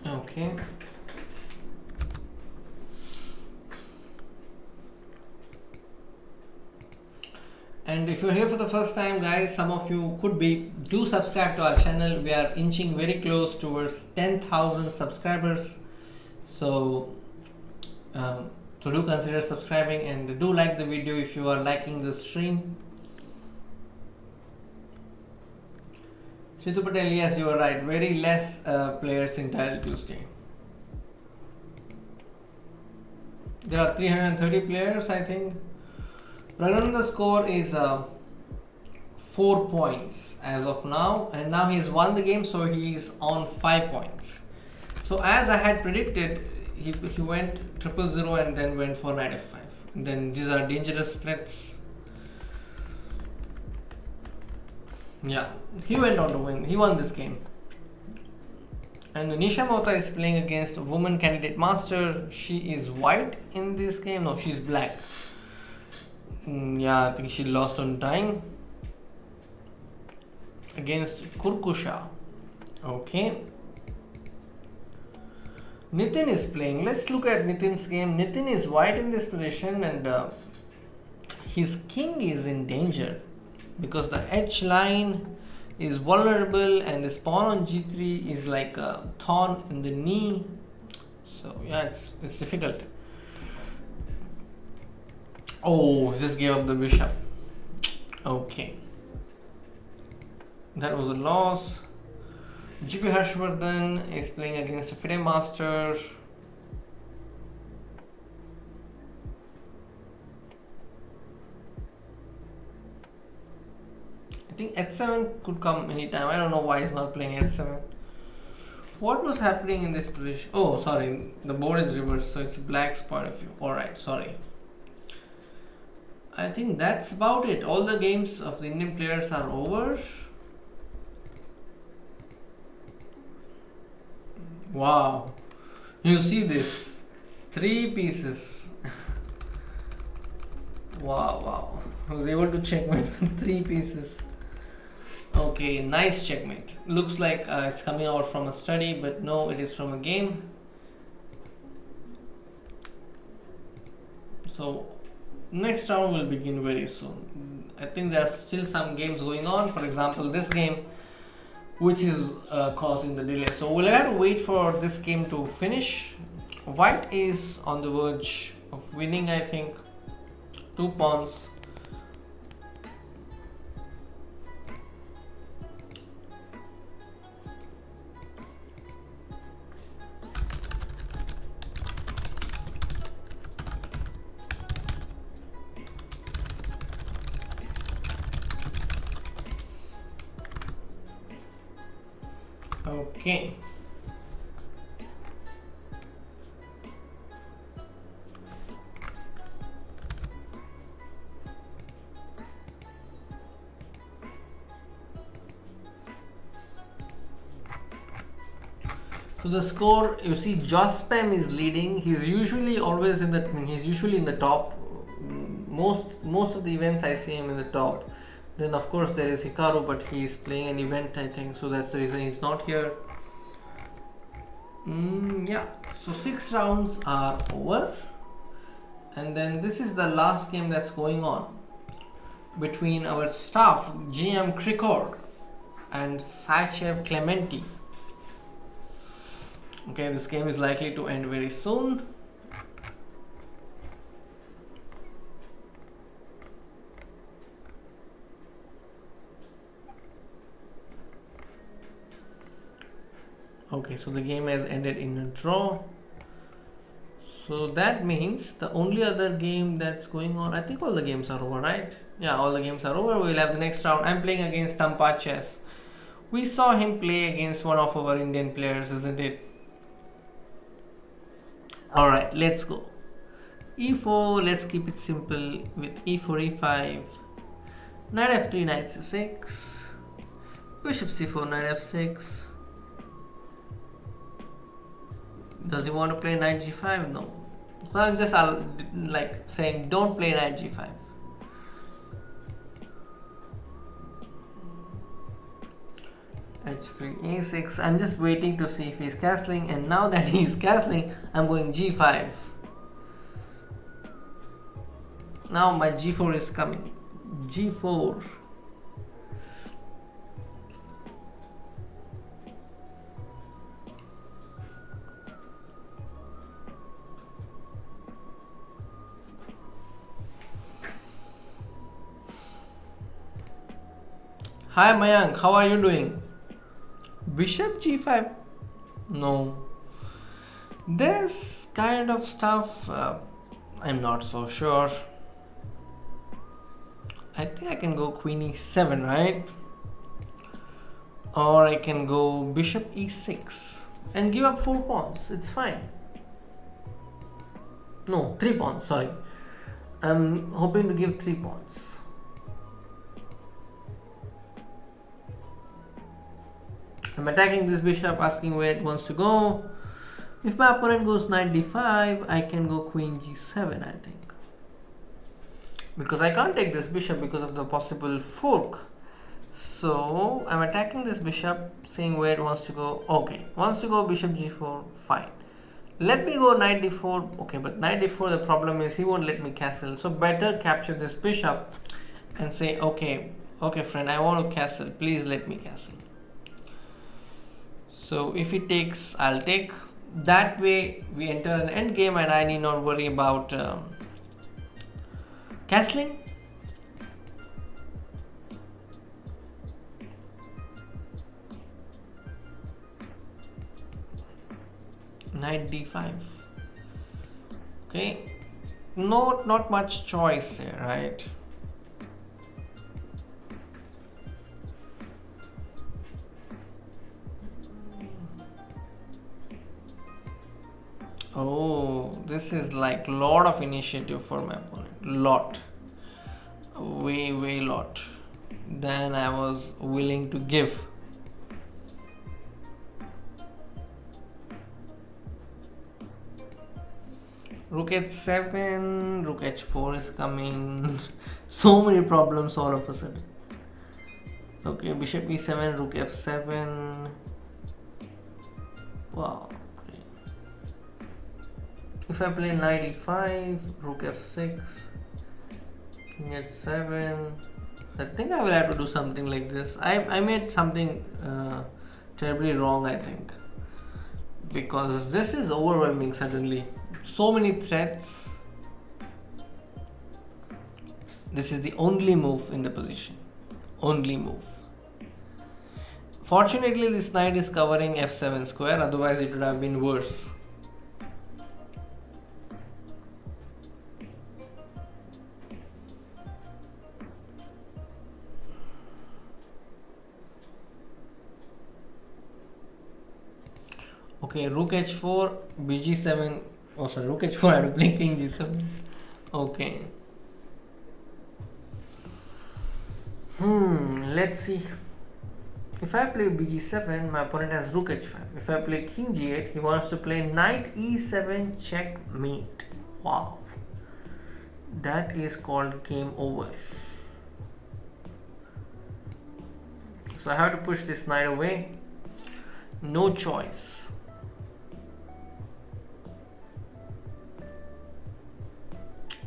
Okay. And if you're here for the first time, guys, some of you could be, do subscribe to our channel. We are inching very close towards 10,000 subscribers. So do consider subscribing, and do like the video if you are liking the stream. Shritu Patel, yes, you are right. Very less players in Tile Tuesday. There are 330 players, I think. Prananda's score is 4 points as of now, and now he's won the game, so he's on 5 points. So as I had predicted, he went 000 and then went for knight f5. And then these are dangerous threats. Yeah, he went on to win. He won this game. And Nisha Mota is playing against a woman candidate master. She is white in this game. No, she's black. Yeah, I think she lost on time against Kurkusha. Okay. Nitin is playing. Let's look at Nitin's game. Nitin is white in this position, and his king is in danger because the H line is vulnerable and this pawn on g3 is like a thorn in the knee. So yeah, it's difficult. Oh, just gave up the bishop. Okay, that was a loss. GP Harshvardhan is playing against a FIDE master. I think h7 could come anytime. I don't know why he's not playing h7. What was happening in this position? Oh, sorry, the board is reversed, so it's black's point of view. Alright, sorry. I think that's about it. All the games of the Indian players are over. Wow, you see this, 3 pieces. Wow, I was able to checkmate 3 pieces. Okay, nice checkmate. Looks like it's coming out from a study, but no, it is from a game. So next round will begin very soon. I think there are still some games going on. For example, this game, which is causing the delay. So we'll have to wait for this game to finish. White is on the verge of winning, I think. 2 pawns. Okay. So the score, you see, Jospam is leading. He's usually always in the. He's usually in the top. Most of the events I see him in the top. Then of course there is Hikaru, but he is playing an event, I think. So that's the reason he's not here. Yeah. So 6 rounds are over, and then this is the last game that's going on between our staff GM Krikor and Sachev Clementi. Okay, this game is likely to end very soon. Okay, so the game has ended in a draw. So that means the only other game that's going on, I think all the games are over, right? Yeah, all the games are over. We'll have the next round. I'm playing against Tampa Chess. We saw him play against one of our Indian players, isn't it? Alright, let's go. E4, let's keep it simple with E4, E5. Knight F3, Knight C6. Bishop C4, Knight F6. Does he want to play Knight G5? No. So I'm just like saying don't play Knight G5. H3, A6. I'm just waiting to see if he's castling, and now that he's castling, I'm going G5. Now my G4 is coming. G4. Hi Mayank, how are you doing? Bishop G5? No. This kind of stuff, I'm not so sure. I think I can go Queen E7, right? Or I can go Bishop E6 and give up 4 pawns. It's fine. No, 3 pawns, sorry. I'm hoping to give 3 pawns. I'm attacking this bishop, asking where it wants to go. If my opponent goes Knight D5, I can go Queen G7, I think. Because I can't take this bishop because of the possible fork. So I'm attacking this bishop, saying where it wants to go. Okay, wants to go Bishop G4, fine. Let me go Knight D4. Okay, but Knight D4, the problem is he won't let me castle. So better capture this bishop and say, okay friend, I want to castle. Please let me castle. So if he takes, I'll take. That way we enter an endgame and I need not worry about castling. Knight D5. Okay, not much choice there, right? Oh, this is like lot of initiative for my opponent. Way lot than I was willing to give. Rook H7, Rook H4 is coming. So many problems all of a sudden. Okay, Bishop E7, Rook F7. Wow. If I play Knight E5, Rook F6, King H7, I think I will have to do something like this. I made something terribly wrong, I think, because this is overwhelming suddenly. So many threats. This is the only move in the position. Only move. Fortunately, this knight is covering F7 square, otherwise it would have been worse. Okay, Rook H4, BG7. Oh, sorry, Rook H4. I have to play King G7. Okay. Let's see. If I play bg7, my opponent has rook h5. If I play king g8, he wants to play knight e7 checkmate. Wow. That is called game over. So I have to push this knight away. No choice.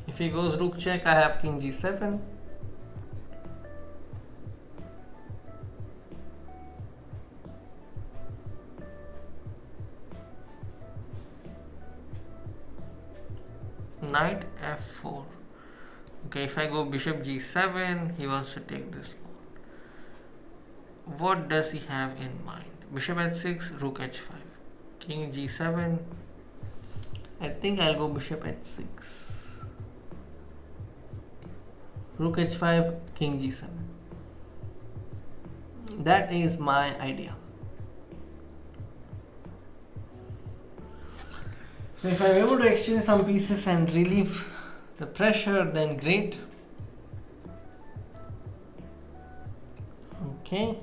If he goes rook check, I have king g7. Knight f4. Okay, if I go bishop g7, he wants to take this pawn. What does he have in mind? Bishop h6, rook h5, king g7. I think I'll go bishop h6, rook h5, king g7. That is my idea. So if I'm able to exchange some pieces and relieve the pressure, then great. Okay.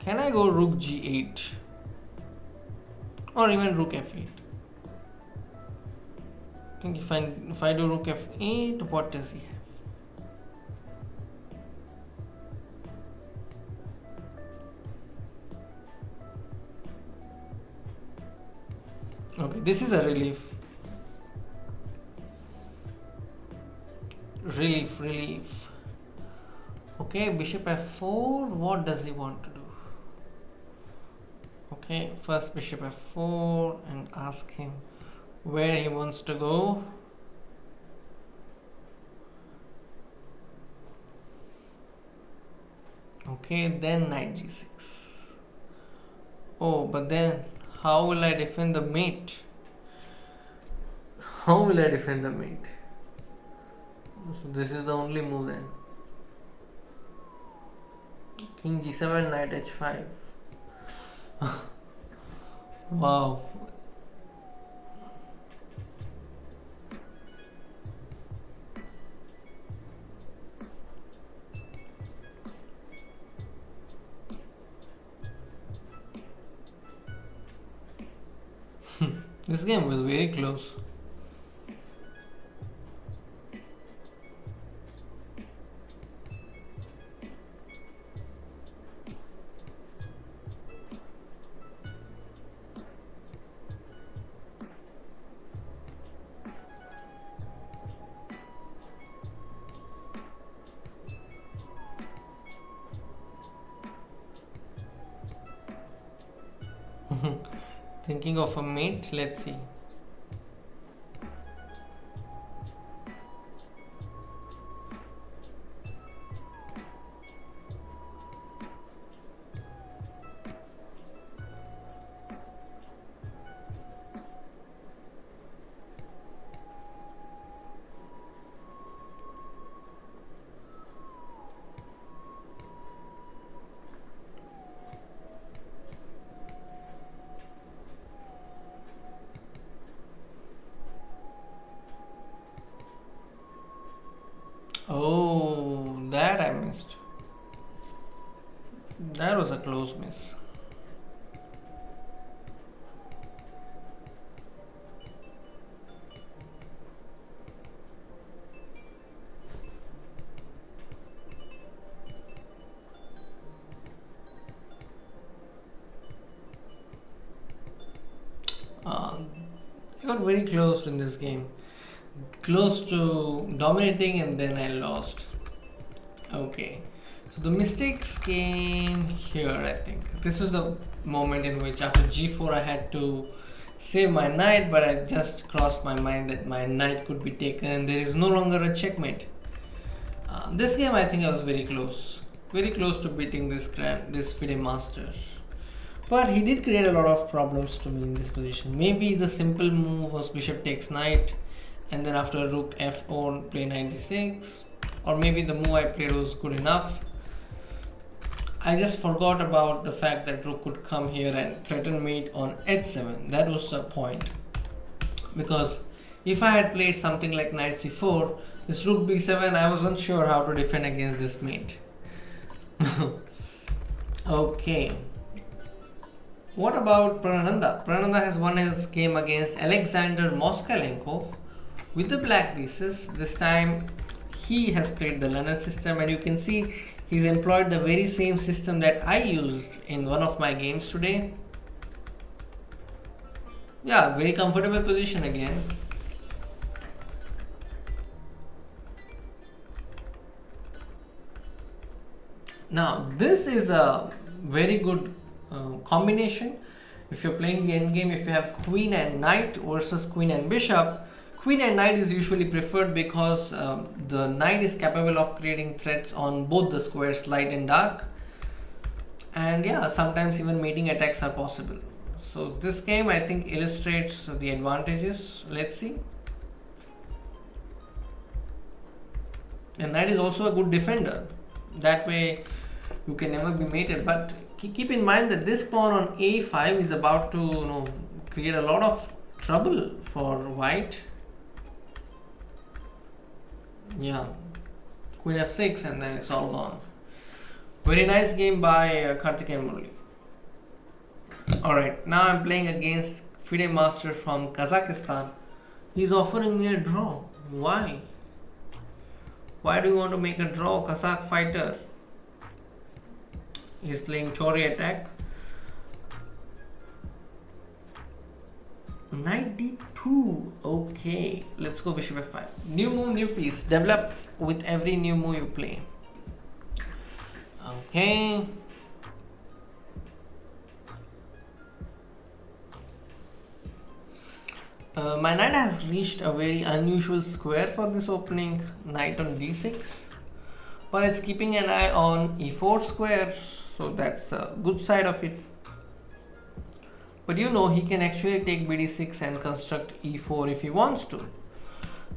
Can I go rook g8 or even rook f8? I think if I do rook f8, what does he have? Okay, this is a relief. Relief. Okay, bishop f4. What does he want to do? Okay, first bishop f4 and ask him where he wants to go. Okay, then knight g6. Oh, but then how will I defend the mate? How will I defend the mate? So this is the only move then. King g7, knight h5. Wow. This game was very close. Thinking of a mate, let's see. Oh, that I missed. That was a close miss. I got very close in this game. Close to dominating and then I lost. Okay, so the mistakes came here. I think this was the moment in which after g4 I had to save my knight, but I just crossed my mind that my knight could be taken. There is no longer a checkmate. This game I think I was very close to beating this FIDE master. But he did create a lot of problems to me in this position. Maybe the simple move was bishop takes knight, and then after rook f4 play knight d6, or maybe the move I played was good enough. I just forgot about the fact that rook could come here and threaten mate on h7. That was the point, because if I had played something like knight c4, this rook b7, I wasn't sure how to defend against this mate. Okay. What about Prananda? Prananda has won his game against Alexander Moskalenko with the black pieces. This time he has played the Leonard system, and you can see he's employed the very same system that I used in one of my games today. Yeah, very comfortable position again. Now this is a very good combination. If you're playing the endgame, if you have queen and knight versus queen and bishop, queen and knight is usually preferred because the knight is capable of creating threats on both the squares, light and dark, and yeah, sometimes even mating attacks are possible. So this game I think illustrates the advantages. Let's see. And knight is also a good defender. That way you can never be mated, but keep in mind that this pawn on a5 is about to create a lot of trouble for white. Yeah, queen f6 and then it's all gone. Very nice game by Karthikeyan Murali. Alright, now I'm playing against FIDE Master from Kazakhstan. He's offering me a draw. Why? Why do you want to make a draw, Kazakh fighter? He's playing Chori attack. Knight d2. Okay, let's go bishop f5. New move, new piece. Develop with every new move you play. Okay. My knight has reached a very unusual square for this opening, knight on d6, but it's keeping an eye on e4 square, so that's a good side of it. But he can actually take bd6 and construct e4 if he wants to.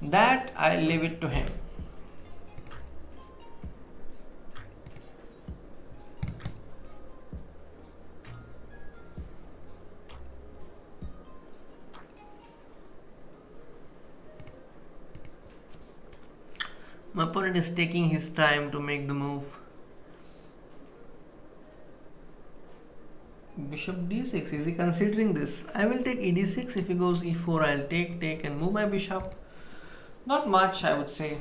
That I'll leave it to him. My opponent is taking his time to make the move. Bishop d6, is he considering this? I will take ed6, if he goes e4 I'll take and move my bishop. Not much, I would say.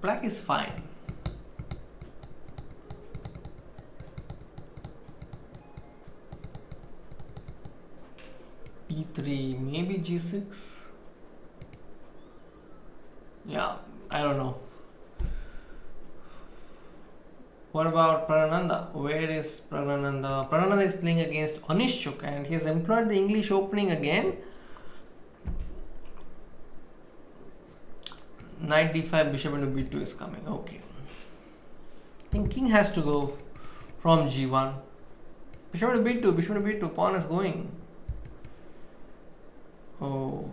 Black is fine. e3, maybe g6. Yeah, I don't know. What about Prananda? Where is Prananda? Prananda is playing against Onishchuk and he has employed the English opening again. Knight d5, bishop into b2 is coming. Okay. I think king has to go from g1. Bishop into b2, bishop into b2, pawn is going. Oh,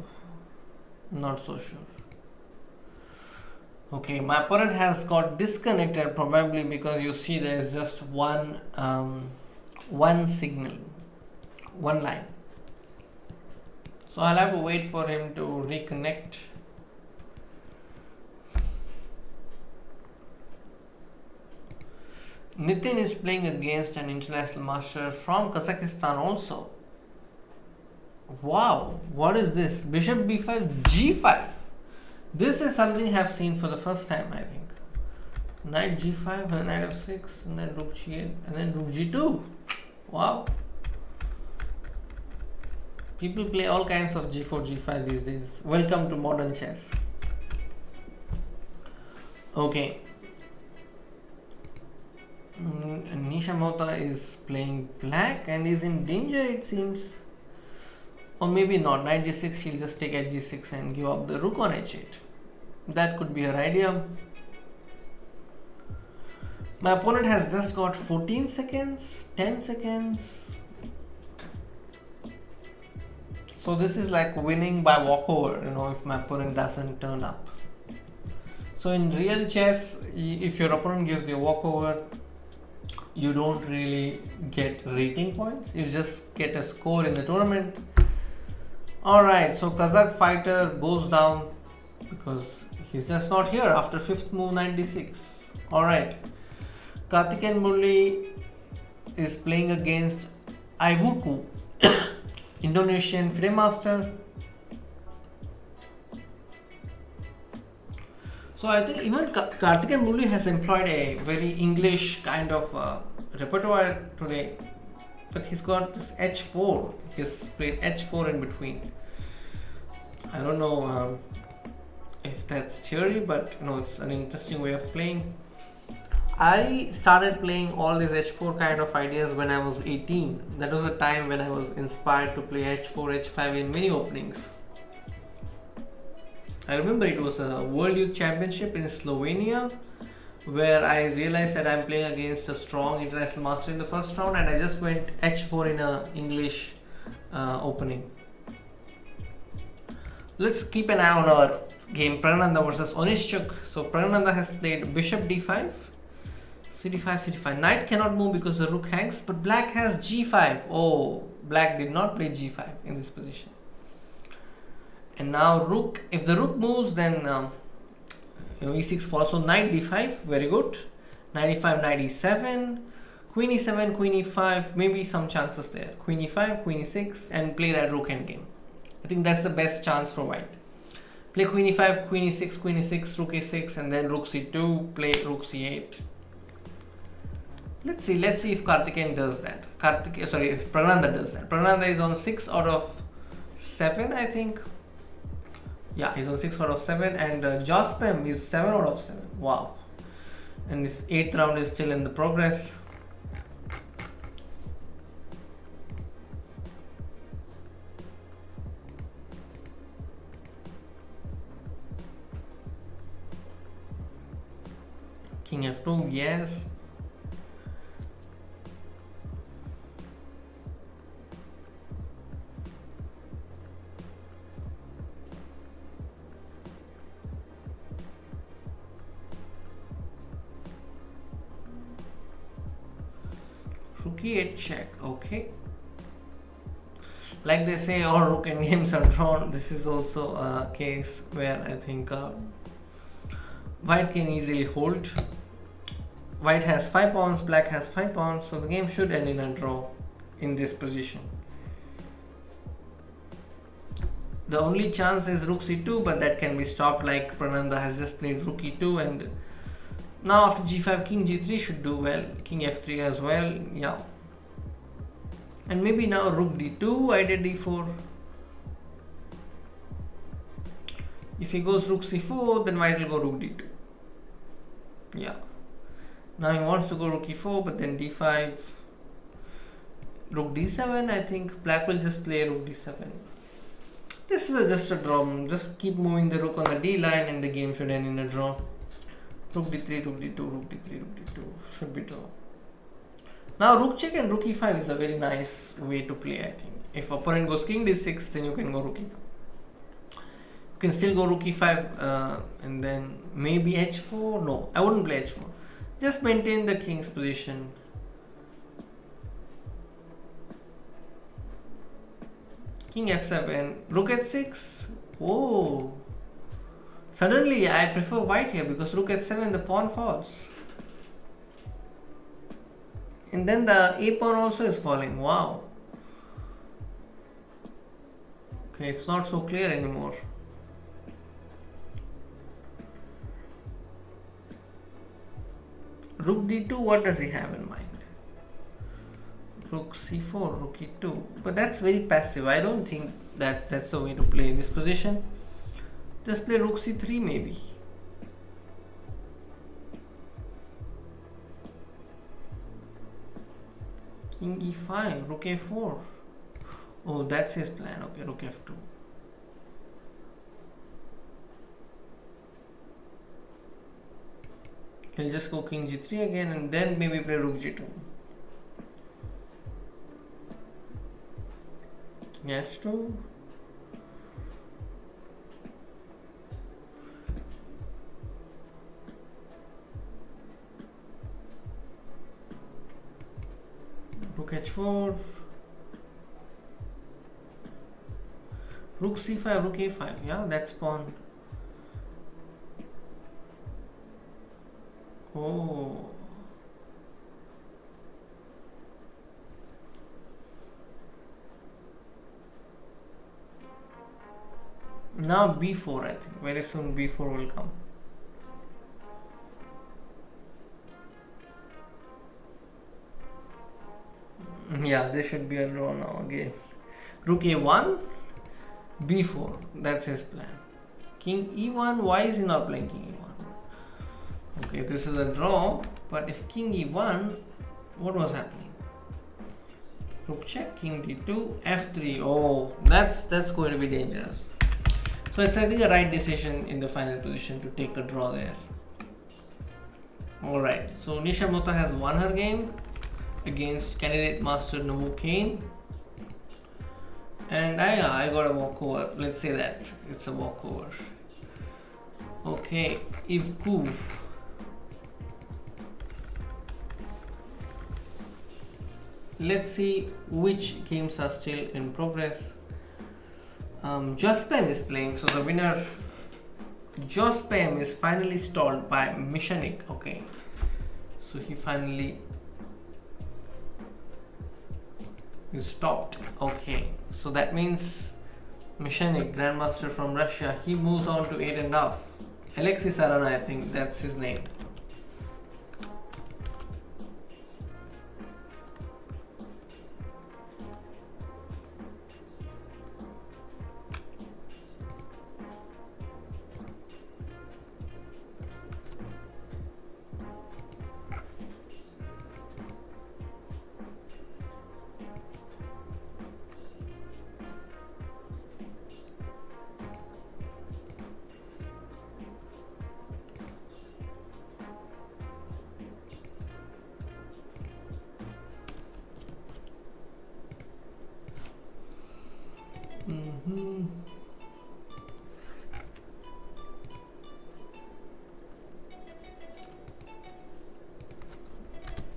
not so sure. Okay, my opponent has got disconnected probably because you see there is just one signal, one line. So I'll have to wait for him to reconnect. Nitin is playing against an international master from Kazakhstan also. Wow, what is this? Bishop b5, g5. This is something I have seen for the first time, I think. Knight g5, and knight f6, and then rook g8, and then rook g2. Wow. People play all kinds of g4, g5 these days. Welcome to modern chess. Okay. Nisha Mota is playing black and is in danger, it seems. Or maybe not. Knight g6, she'll just take at g6 and give up the rook on h8. That could be her idea. My opponent has just got 14 seconds, 10 seconds. So this is like winning by walkover, if my opponent doesn't turn up. So in real chess, if your opponent gives you a walkover, you don't really get rating points. You just get a score in the tournament. Alright, so Kazakh fighter goes down because he's just not here after 5th move, knight d6. Alright, Karthikeyan Murli is playing against Iwuku, Indonesian FIDE master. So I think even Karthikeyan Murli has employed a very English kind of repertoire today, but he's got this h4. He's played h4 in between. I don't know if that's theory, but it's an interesting way of playing. I started playing all these h4 kind of ideas when I was 18. That was a time when I was inspired to play h4, h5 in many openings. I remember it was a World Youth Championship in Slovenia, where I realized that I'm playing against a strong international master in the first round, and I just went h4 in a English opening. Let's keep an eye on our game Pragnanda versus Onischuk. So Pragnanda has played bishop d5, cd5, cd5. Knight cannot move because the rook hangs, but black has g5. Oh, black did not play g5 in this position. And now rook, if the rook moves, then e6 falls. So knight d5, very good. Knight e5, knight e7, queen e7, queen e5, maybe some chances there. Queen e5, queen e6, and play that rook endgame. I think that's the best chance for white. Play queen e5, queen e6, rook a6, and then rook c2, play rook c8. Let's see if Karthikeyan does that. If Pragnanda does that. Pragnanda is on 6 out of 7, I think. Yeah, he's on 6 out of 7, and Jospem is 7 out of 7. Wow. And this 8th round is still in the progress. King f2, yes. Rook e8 check, okay. Like they say, all rook endgames are drawn. This is also a case where I think white can easily hold. White has 5 pawns, black has 5 pawns, so the game should end in a draw in this position. The only chance is rook c2, but that can be stopped, like Pragnanda has just played rook e2, and now after g5, king g3 should do well, king f3 as well, yeah. And maybe now rook d2, I did d4. If he goes rook c4, then white will go rook d2. Yeah. Now he wants to go rook e4, but then d5, rook d7. I think black will just play rook d7. This is just a draw. Just keep moving the rook on the d line, and the game should end in a draw. Rook d3, rook d2, rook d3, rook d2 should be draw. Now rook check and rook e5 is a very nice way to play. I think if opponent goes king d6, then you can go rook e5. You can still go rook e5 and then maybe h4. No, I wouldn't play h4. Just maintain the king's position. King f7, rook h6. Oh, suddenly I prefer white here because rook h7, the pawn falls. And then the a pawn also is falling. Wow. Okay, it's not so clear anymore. Rook d2, what does he have in mind? Rook c4, rook e2. But that's very passive. I don't think that's the way to play in this position. Just play rook c3 maybe. King e5, rook a4. Oh, that's his plan. Okay, rook f2. He'll just go king g3 again, and then maybe play rook g2. King h2. Rook h4. Rook c5, rook a5. Yeah, that's pawn. Oh, Now b4, I think. Very soon b4 will come. Yeah, this should be a draw now again. Rook a1, b4. That's his plan. King e1. Why is he not playing king e1? Okay, this is a draw. But if king e1, what was happening? Rook check, king d2, f3. Oh, that's going to be dangerous. So it's, I think, a right decision in the final position to take a draw there. Alright, so Nisha Mota has won her game against candidate master Novocaine. And I got a walkover. Let's say that it's a walkover. Okay, Ivkov. Let's see which games are still in progress. Jospem is playing, so the winner Jospem is finally stalled by Mishanik. Okay, so he finally is stopped. Okay, so that means Mishanik, Grandmaster from Russia, he moves on to 8.5. Alexis Arana, I think that's his name.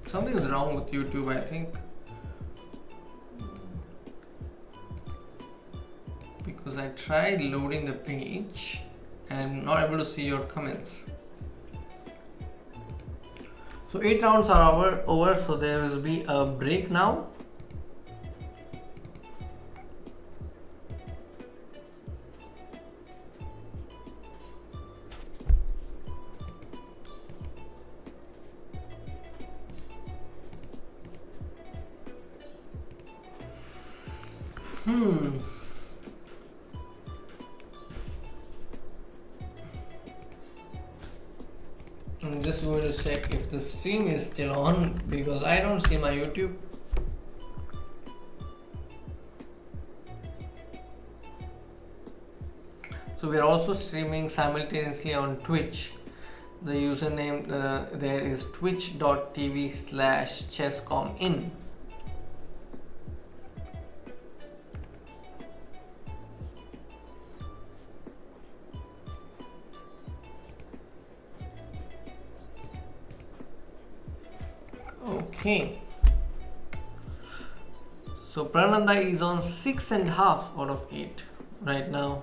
Something is wrong with YouTube, I think, because I tried loading the page and I'm not able to see your comments. So 8 rounds are over, so there will be a break now. I'm just going to check if the stream is still on because I don't see my YouTube. So we are also streaming simultaneously on Twitch. The username there is twitch.tv/chesscomin. Okay, so Prananda is on 6.5 out of 8 right now.